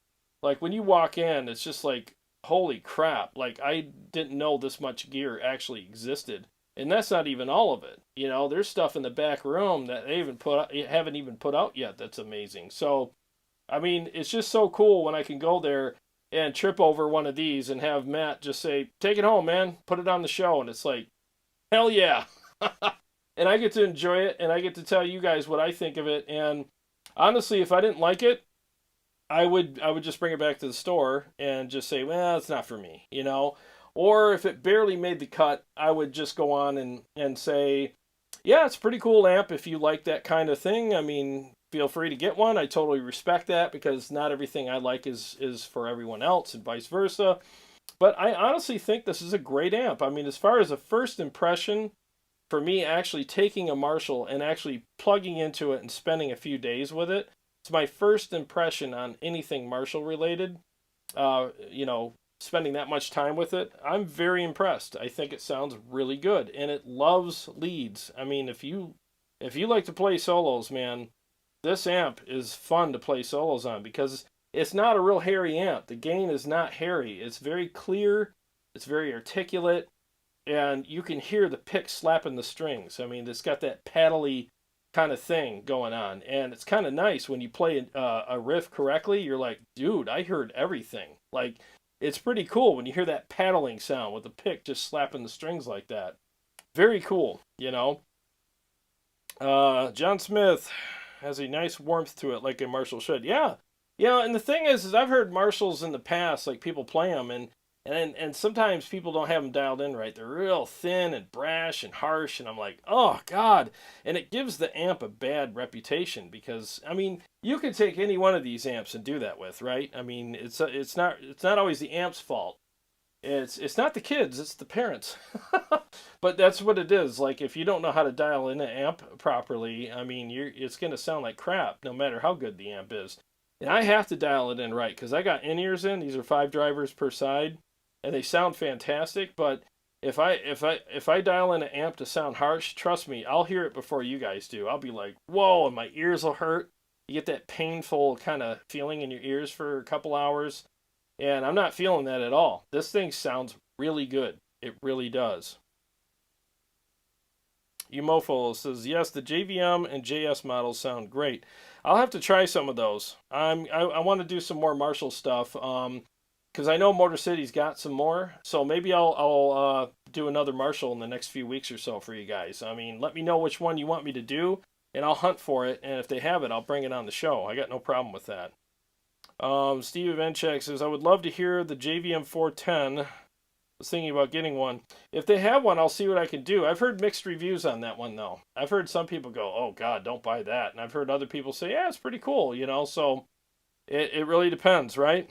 Like, when you walk in, it's just like, holy crap. Like, I didn't know this much gear actually existed. And that's not even all of it. There's stuff in the back room that they haven't even put out yet that's amazing. So, I mean, it's just so cool when I can go there and trip over one of these and have Matt just say, take it home, man. Put it on the show. And it's like, hell yeah. And I get to enjoy it, and I get to tell you guys what I think of it. And honestly, if I didn't like it, I would just bring it back to the store and just say, well, it's not for me, Or if it barely made the cut, I would just go on and say, yeah, it's a pretty cool amp if you like that kind of thing. I mean, feel free to get one. I totally respect that, because not everything I like is for everyone else, and vice versa. But I honestly think this is a great amp. I mean, as far as a first impression, for me actually taking a Marshall and actually plugging into it and spending a few days with it, it's my first impression on anything Marshall related. Spending that much time with it, I'm very impressed. I think it sounds really good, and it loves leads. I mean, if you like to play solos, man, this amp is fun to play solos on, because it's not a real hairy amp. The gain is not hairy. It's very clear. It's very articulate, and you can hear the pick slapping the strings. I mean, it's got that paddly kind of thing going on, and it's kind of nice when you play a riff correctly. You're like, dude, I heard everything. Like, it's pretty cool when you hear that paddling sound with the pick just slapping the strings like that. Very cool, John Smith has a nice warmth to it, like a Marshall should. Yeah. And the thing is I've heard Marshalls in the past, like people play them, and sometimes people don't have them dialed in right. They're real thin and brash and harsh, and I'm like, oh, God. And it gives the amp a bad reputation, because, I mean, you can take any one of these amps and do that with, right? I mean, it's not always the amp's fault. It's not the kids, it's the parents. But that's what it is. Like, if you don't know how to dial in an amp properly, I mean, it's going to sound like crap, no matter how good the amp is. And I have to dial it in right, because I got in-ears in. These are 5 drivers per side, and they sound fantastic. But if I dial in an amp to sound harsh, trust me, I'll hear it before you guys do. I'll be like, whoa, and my ears will hurt. You get that painful kind of feeling in your ears for a couple hours. And I'm not feeling that at all. This thing sounds really good. It really does. Umofo says, yes, the JVM and JS models sound great. I'll have to try some of those. I want to do some more Marshall stuff. Because I know Motor City's got some more, so maybe I'll do another Marshall in the next few weeks or so for you guys. I mean, let me know which one you want me to do, and I'll hunt for it. And if they have it, I'll bring it on the show. I got no problem with that. Steve Evenchek says, I would love to hear the JVM 410. I was thinking about getting one. If they have one, I'll see what I can do. I've heard mixed reviews on that one, though. I've heard some people go, oh, God, don't buy that. And I've heard other people say, yeah, it's pretty cool, so it really depends, right?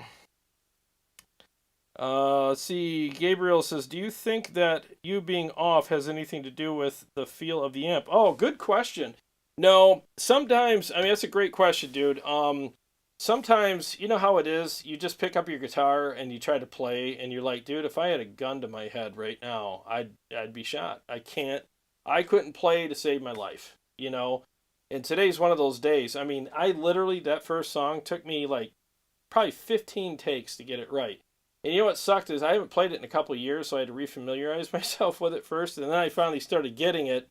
Let's see. Gabriel says, do you think that you being off has anything to do with the feel of the amp? Oh, good question. No, sometimes, I mean, that's a great question, dude. Sometimes, you know how it is, you just pick up your guitar and you try to play and you're like, dude, if I had a gun to my head right now, I'd be shot. I couldn't play to save my life, And today's one of those days. I mean, I literally, that first song took me like probably 15 takes to get it right. And you know what sucked is I haven't played it in a couple of years, so I had to refamiliarize myself with it first, and then I finally started getting it.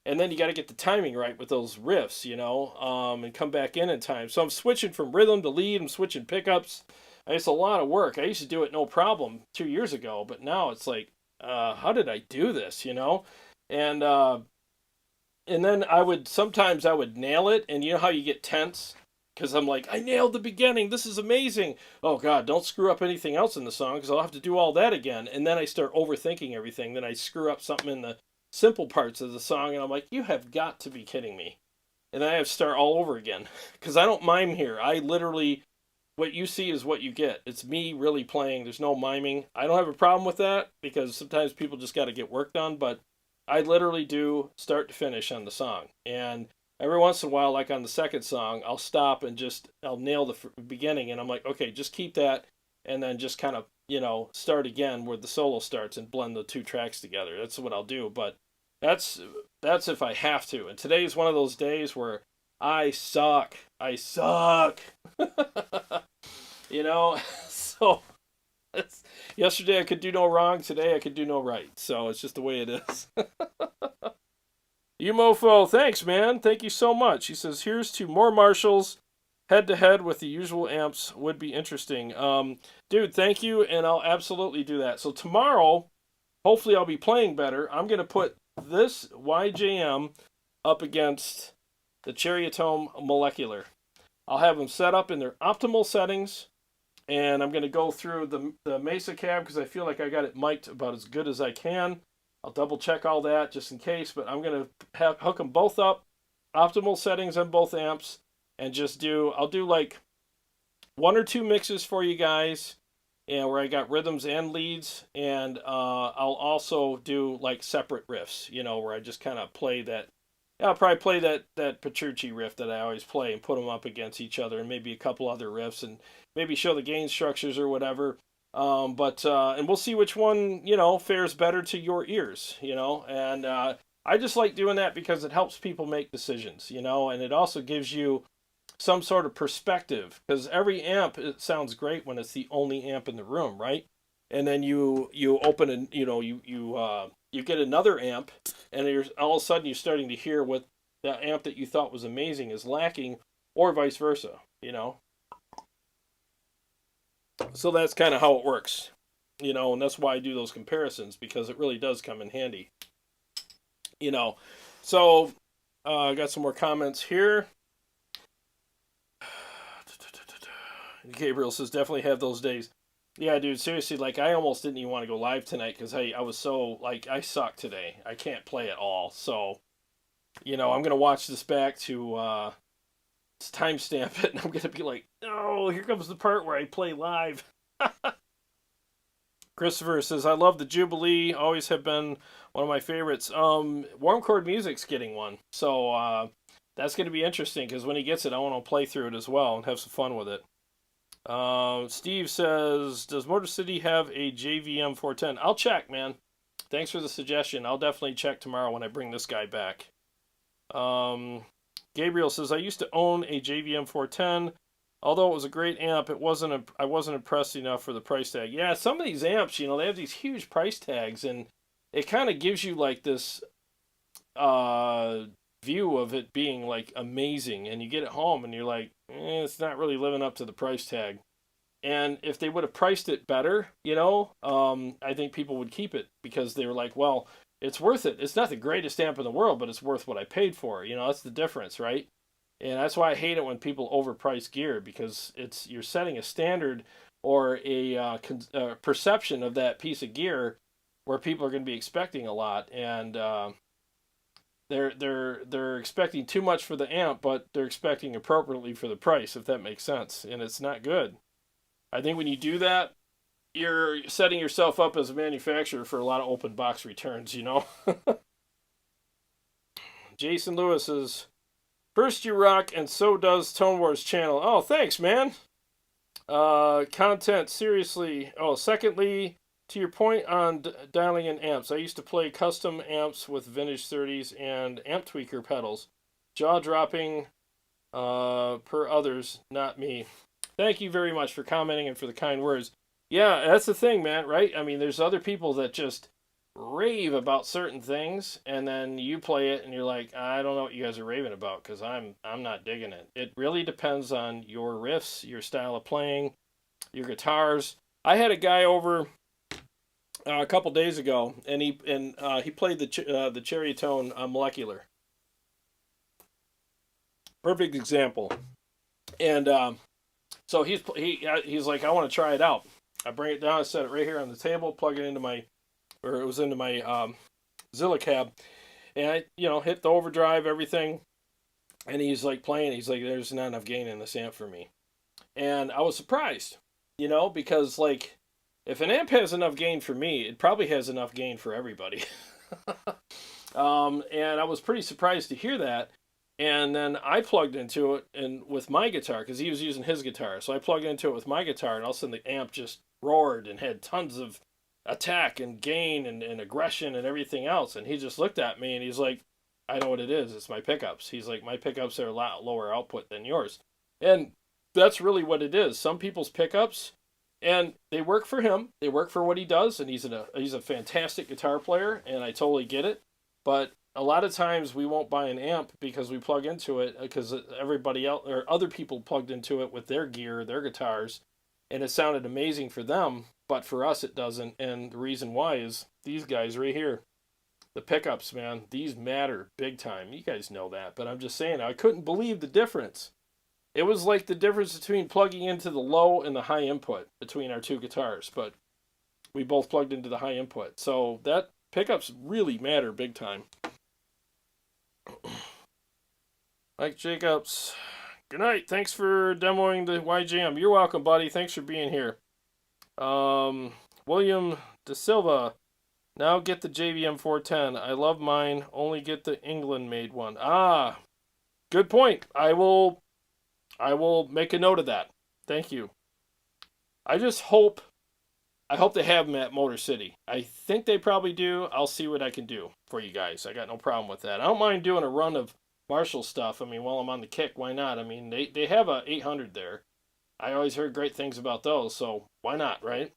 And then you got to get the timing right with those riffs, and come back in time. So I'm switching from rhythm to lead. I'm switching pickups. It's a lot of work. I used to do it no problem 2 years ago, but now it's like, how did I do this, And then sometimes I would nail it, and you know how you get tense? Because I'm like, I nailed the beginning. This is amazing. Oh, God, don't screw up anything else in the song because I'll have to do all that again. And then I start overthinking everything. Then I screw up something in the simple parts of the song, and I'm like, you have got to be kidding me. And then I have to start all over again because I don't mime here. I literally, what you see is what you get. It's me really playing. There's no miming. I don't have a problem with that because sometimes people just got to get work done, but I literally do start to finish on the song. And every once in a while, like on the second song, I'll stop and I'll nail the beginning, and I'm like, okay, just keep that, and then just kind of, start again where the solo starts and blend the two tracks together. That's what I'll do, but that's if I have to. And today's one of those days where I suck. So yesterday I could do no wrong. Today I could do no right. So it's just the way it is. Umofo, thanks, man. Thank you so much. He says, here's to more Marshalls. Head-to-head with the usual amps would be interesting. Dude, thank you, and I'll absolutely do that. So tomorrow, hopefully I'll be playing better. I'm going to put this YJM up against the Cherryatome Molecular. I'll have them set up in their optimal settings, and I'm going to go through the Mesa cab because I feel like I got it mic'd about as good as I can. I'll double check all that just in case, but I'm going to hook them both up, optimal settings on both amps, and I'll do like 1 or 2 mixes for you guys, and where I got rhythms and leads, and I'll also do like separate riffs, where I just kind of play that. I'll probably play that Petrucci riff that I always play and put them up against each other, and maybe a couple other riffs, and maybe show the gain structures or whatever. And we'll see which one, fares better to your ears, and I just like doing that because it helps people make decisions, and it also gives you some sort of perspective, because every amp, it sounds great when it's the only amp in the room, right? And then you open and you get another amp, and all of a sudden you're starting to hear what that amp that you thought was amazing is lacking, or vice versa, So that's kind of how it works, and that's why I do those comparisons, because it really does come in handy, So I got some more comments here. Gabriel says, definitely have those days. Yeah, dude, seriously, like, I almost didn't even want to go live tonight because I was so, like, I suck today. I can't play at all. So, I'm going to watch this back to timestamp it, and I'm going to be like, oh, here comes the part where I play live. Christopher says, I love the Jubilee. Always have been one of my favorites. Warm Chord Music's getting one. So, that's going to be interesting because when he gets it, I want to play through it as well and have some fun with it. Steve says, does Motor City have a JVM 410? I'll check, man. Thanks for the suggestion. I'll definitely check tomorrow when I bring this guy back. Gabriel says, I used to own a JVM 410. Although it was a great amp, I wasn't impressed enough for the price tag. Yeah, some of these amps, they have these huge price tags, and it kind of gives you like this, view of it being like amazing, and you get it home and you're like, it's not really living up to the price tag. And if they would have priced it better, I think people would keep it because they were like, well, it's worth it. It's not the greatest amp in the world, but it's worth what I paid for. That's the difference, right? And that's why I hate it when people overprice gear, because you're setting a standard or a perception of that piece of gear where people are going to be expecting a lot, and they're expecting too much for the amp, but they're expecting appropriately for the price, if that makes sense, and it's not good. I think when you do that, you're setting yourself up as a manufacturer for a lot of open box returns, Jason Lewis says, first you rock, and so does Tone Wars channel. Oh, thanks, man. Content, seriously. Oh, secondly, to your point on dialing in amps, I used to play custom amps with vintage 30s and amp tweaker pedals. Jaw-dropping per others, not me. Thank you very much for commenting and for the kind words. Yeah, that's the thing, man, right? I mean, there's other people that just rave about certain things, and then you play it and you're like, I don't know what you guys are raving about, because I'm not digging it. It really depends on your riffs, your style of playing, your guitars. I had a guy over a couple days ago, and he played the Cherry Tone Molecular. Perfect example. And so he's like, I want to try it out. I bring it down, I set it right here on the table, plug it into my Zilla cab, and I hit the overdrive, everything, and he's like playing. He's like, there's not enough gain in this amp for me, and I was surprised, because like, if an amp has enough gain for me, it probably has enough gain for everybody. And I was pretty surprised to hear that. And then I plugged into it and with my guitar, because he was using his guitar. So I plugged into it with my guitar, and all of a sudden the amp just roared and had tons of attack and gain and aggression and everything else. And he just looked at me and he's like, I know what it is. It's my pickups. He's like, my pickups are a lot lower output than yours. And that's really what it is. Some people's pickups, and they work for him. They work for what he does, and he's a fantastic guitar player, and I totally get it. But a lot of times we won't buy an amp because we plug into it because everybody else or other people plugged into it with their gear, their guitars, and it sounded amazing for them, but for us it doesn't. And the reason why is these guys right here. The pickups, man, these matter big time. You guys know that, but I'm just saying, I couldn't believe the difference. It was like the difference between plugging into the low and the high input between our two guitars, but we both plugged into the high input. So that pickups really matter big time. Mike Jacobs, good night. Thanks for demoing the YJM. You're welcome, buddy. Thanks for being here. William De Silva, now get the JVM 410. I love mine. Only get the England-made one. Ah, good point. I will make a note of that. Thank you. I hope they have them at Motor City. I think they probably do. I'll see what I can do for you guys. I got no problem with that. I don't mind doing a run of Marshall stuff. I mean, while I'm on the kick, why not? I mean, they have a 800 there. I always heard great things about those, so why not, right?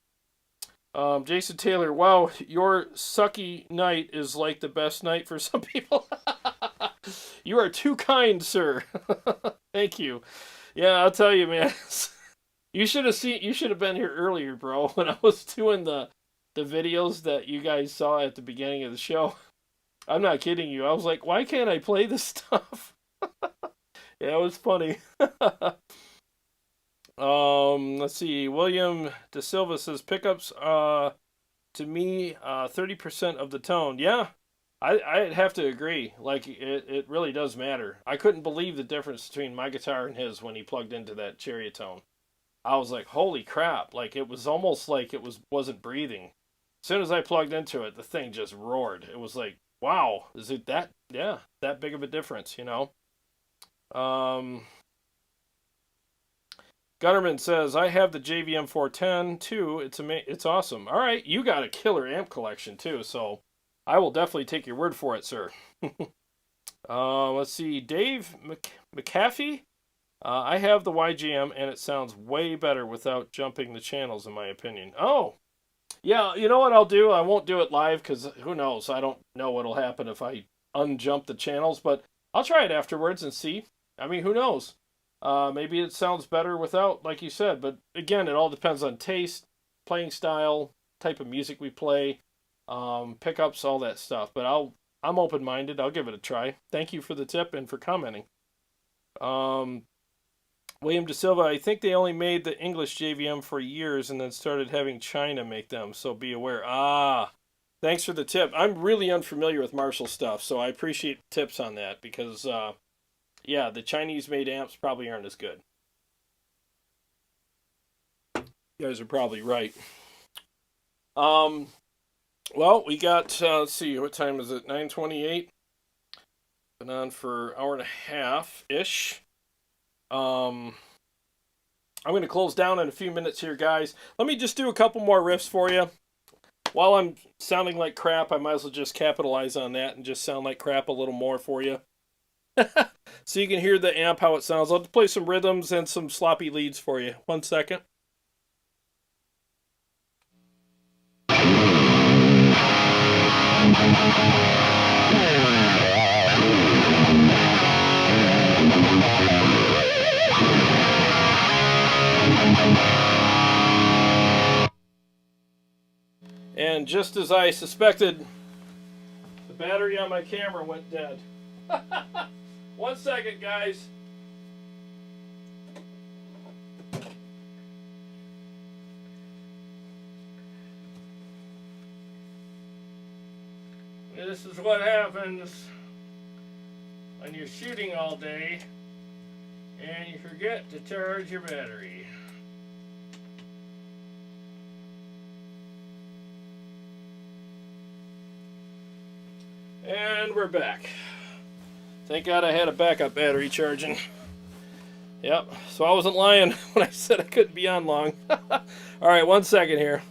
Jason Taylor, wow, your sucky night is like the best night for some people. You are too kind, sir. Thank you. Yeah, I'll tell you, man. You should have been here earlier, bro, when I was doing the videos that you guys saw at the beginning of the show. I'm not kidding you. I was like, why can't I play this stuff? Yeah, it was funny. Let's see. William De Silva says pickups to me 30% of the tone. Yeah, I'd have to agree. Like it really does matter. I couldn't believe the difference between my guitar and his when he plugged into that Cherry Tone. I was like, holy crap. Like it was almost like it wasn't breathing. As soon as I plugged into it, the thing just roared. It was like, wow, is it that big of a difference, you know? Gunnerman says, I have the JVM 410 too. It's awesome. All right, you got a killer amp collection too, so I will definitely take your word for it, sir. Let's see, Dave McAfee. I have the YJM, and it sounds way better without jumping the channels, in my opinion. Oh, yeah, you know what I'll do? I won't do it live, because who knows? I don't know what'll happen if I unjump the channels, but I'll try it afterwards and see. I mean, who knows? Maybe it sounds better without, like you said. But again, it all depends on taste, playing style, type of music we play, pickups, all that stuff. But I'm open-minded. I'll give it a try. Thank you for the tip and for commenting. William De Silva, I think they only made the English JVM for years and then started having China make them, so be aware. Thanks for the tip. I'm really unfamiliar with Marshall stuff, so I appreciate tips on that because, yeah, the Chinese-made amps probably aren't as good. You guys are probably right. Well, we got, let's see, what time is it? 9:28. Been on for an hour and a half-ish. I'm going to close down in a few minutes here, guys. Let me just do a couple more riffs for you. While I'm sounding like crap, I might as well just capitalize on that and just sound like crap a little more for you. So you can hear the amp, how it sounds. I'll play some rhythms and some sloppy leads for you. 1 second. And just as I suspected, the battery on my camera went dead. 1 second, guys. This is what happens when you're shooting all day and you forget to charge your battery. And we're back. Thank God I had a backup battery charging. Yep, so I wasn't lying when I said I couldn't be on long. Alright, 1 second here.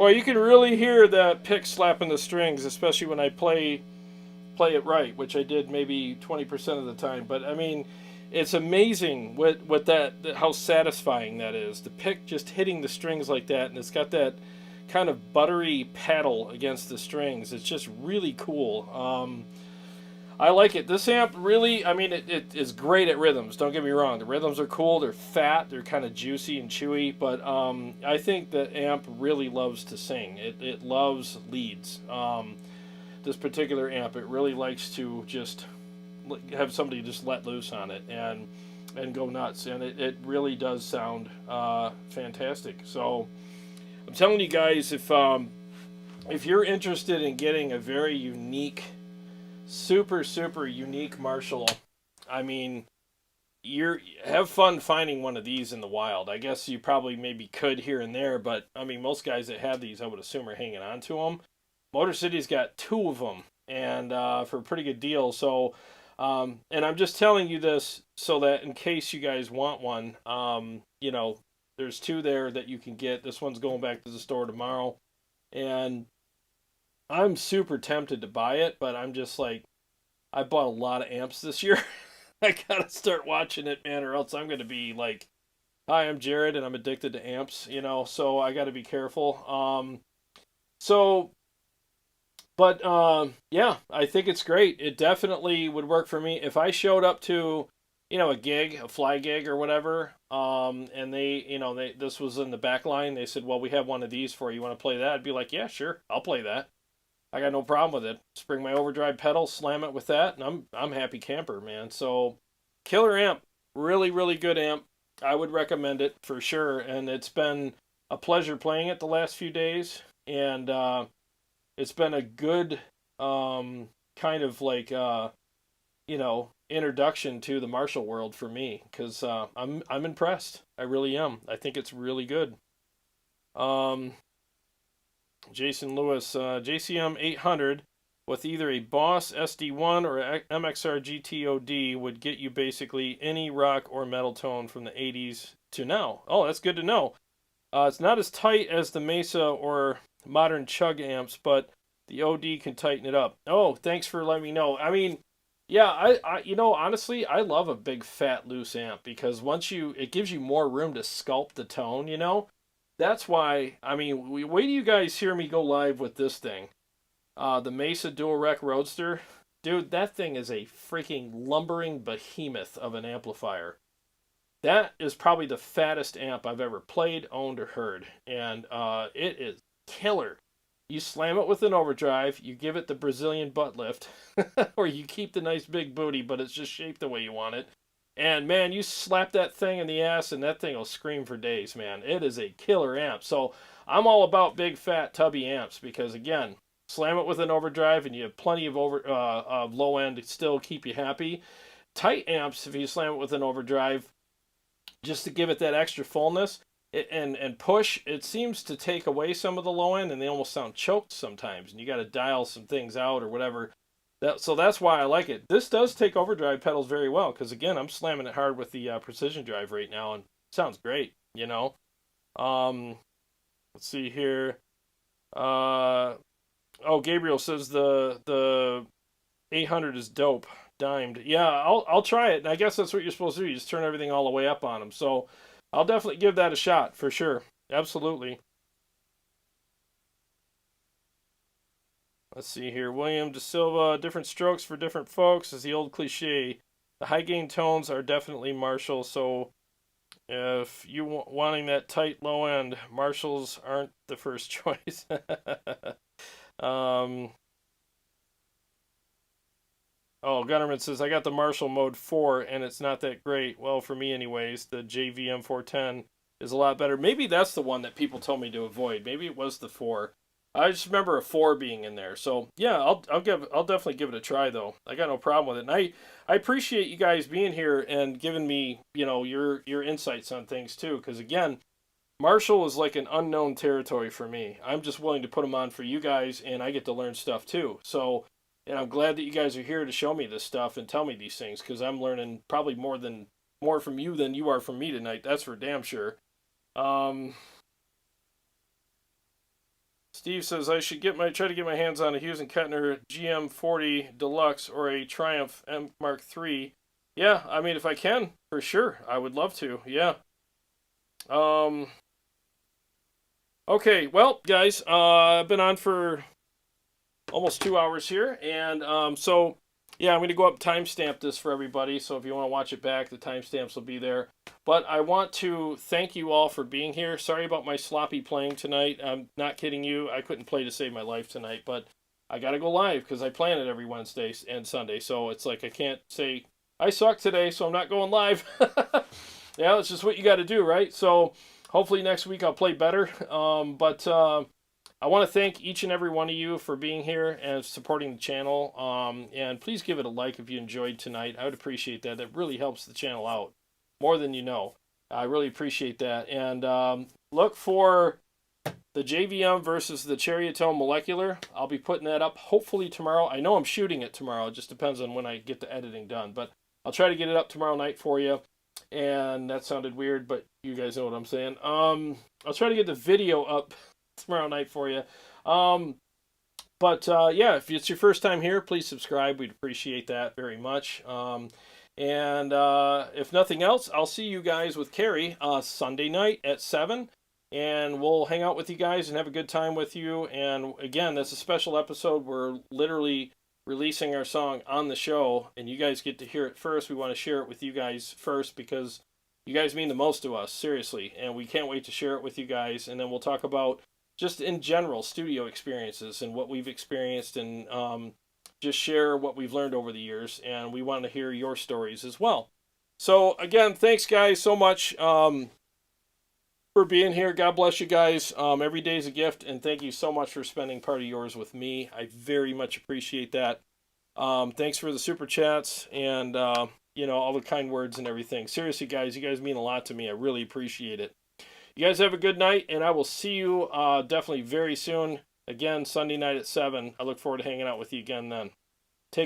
Well, you can really hear that pick slapping the strings, especially when I play it right, which I did maybe 20% of the time. But I mean, it's amazing what that how satisfying that is. The pick just hitting the strings like that, and it's got that kind of buttery paddle against the strings. It's just really cool. I like it. This amp really, I mean, it is great at rhythms. Don't get me wrong. The rhythms are cool. They're fat. They're kind of juicy and chewy. But I think the amp really loves to sing. It loves leads. This particular amp, it really likes to just have somebody just let loose on it and go nuts. And it really does sound fantastic. So I'm telling you guys, if you're interested in getting a very unique, super unique Marshall, I mean, have fun finding one of these in the wild. I guess you probably maybe could here and there, but I mean, most guys that have these, I would assume, are hanging on to them. Motor City's got 2 of them, and for a pretty good deal. So, and I'm just telling you this so that in case you guys want one, you know, there's 2 there that you can get. This one's going back to the store tomorrow, and I'm super tempted to buy it, but I'm just like, I bought a lot of amps this year. I gotta start watching it, man, or else I'm gonna be like, hi, I'm Jarrod, and I'm addicted to amps, you know, so I gotta be careful. Yeah, I think it's great. It definitely would work for me if I showed up to, you know, a fly gig or whatever, and this was in the back line. They said, well, we have one of these for you. You want to play that? I'd be like, yeah, sure, I'll play that. I got no problem with it. Spring my overdrive pedal, slam it with that, and I'm happy camper, man. So, killer amp, really good amp. I would recommend it for sure, and it's been a pleasure playing it the last few days, and it's been a good kind of like you know, introduction to the Marshall world for me, because I'm impressed. I really am. I think it's really good. Jason Lewis, JCM 800 with either a Boss SD1 or MXR GTOD would get you basically any rock or metal tone from the 80s to now. Oh, that's good to know. It's not as tight as the Mesa or modern Chug amps, but the OD can tighten it up. Oh, thanks for letting me know. I mean, yeah, I you know, honestly, I love a big fat loose amp, because it gives you more room to sculpt the tone, you know? That's why, I mean, wait till you guys hear me go live with this thing. The Mesa Dual Rec Roadster. Dude, that thing is a freaking lumbering behemoth of an amplifier. That is probably the fattest amp I've ever played, owned, or heard. And it is killer. You slam it with an overdrive, you give it the Brazilian butt lift, or you keep the nice big booty, but it's just shaped the way you want it. And man, you slap that thing in the ass and that thing will scream for days, man. It is a killer amp. So I'm all about big, fat, tubby amps, because again, slam it with an overdrive and you have plenty of low end to still keep you happy. Tight amps, if you slam it with an overdrive, just to give it that extra fullness and push, it seems to take away some of the low end, and they almost sound choked sometimes, and you got to dial some things out or whatever. So that's why I like it. This does take overdrive pedals very well, because again, I'm slamming it hard with the precision drive right now, and it sounds great, you know. Let's see here. Oh, Gabriel says the 800 is dope, dimed. Yeah, I'll try it, and I guess that's what you're supposed to do. You just turn everything all the way up on them. So I'll definitely give that a shot for sure. Absolutely. Let's see here. William De Silva, different strokes for different folks is the old cliche. The high gain tones are definitely Marshall, so if you wanting that tight low end, Marshalls aren't the first choice. Oh, Gunnerman says, I got the Marshall Mode 4 and it's not that great. Well, for me anyways, the JVM 410 is a lot better. Maybe that's the one that people told me to avoid. Maybe it was the 4. I just remember a 4 being in there. So yeah, I'll definitely give it a try though. I got no problem with it. And I appreciate you guys being here and giving me, you know, your insights on things too. Because again, Marshall is like an unknown territory for me. I'm just willing to put them on for you guys, and I get to learn stuff too. So, and I'm glad that you guys are here to show me this stuff and tell me these things, because I'm learning probably more from you than you are from me tonight. That's for damn sure. Steve says I should try to get my hands on a Hughes and Kettner GM40 Deluxe or a Triumph M Mark III. Yeah, I mean, if I can, for sure, I would love to. Yeah. Okay, well, guys, I've been on for almost 2 hours here, and so yeah, I'm going to go up and timestamp this for everybody, so if you want to watch it back, the timestamps will be there. But I want to thank you all for being here. Sorry about my sloppy playing tonight. I'm not kidding you. I couldn't play to save my life tonight, but I got to go live because I plan it every Wednesday and Sunday, so it's like I can't say, I suck today, so I'm not going live. Yeah, it's just what you got to do, right? So hopefully next week I'll play better, but I want to thank each and every one of you for being here and supporting the channel. And please give it a like if you enjoyed tonight. I would appreciate that. That really helps the channel out more than you know. I really appreciate that. And look for the JVM versus the Chariotone Molecular. I'll be putting that up hopefully tomorrow. I know I'm shooting it tomorrow. It just depends on when I get the editing done. But I'll try to get it up tomorrow night for you. And that sounded weird, but you guys know what I'm saying. I'll try to get the video up tomorrow night for you. Yeah, if it's your first time here, please subscribe. We'd appreciate that very much. If nothing else, I'll see you guys with Carrie Sunday night at 7. And we'll hang out with you guys and have a good time with you. And again, that's a special episode. We're literally releasing our song on the show, and you guys get to hear it first. We want to share it with you guys first because you guys mean the most to us, seriously. And we can't wait to share it with you guys. And then we'll talk about just in general studio experiences and what we've experienced, and just share what we've learned over the years. And we want to hear your stories as well. So again, thanks guys so much for being here. God bless you guys. Every day is a gift, and thank you so much for spending part of yours with me. I very much appreciate that. Thanks for the super chats and all the kind words and everything. Seriously guys, you guys mean a lot to me. I really appreciate it. You guys have a good night, and I will see you definitely very soon. Again, Sunday night at 7. I look forward to hanging out with you again then.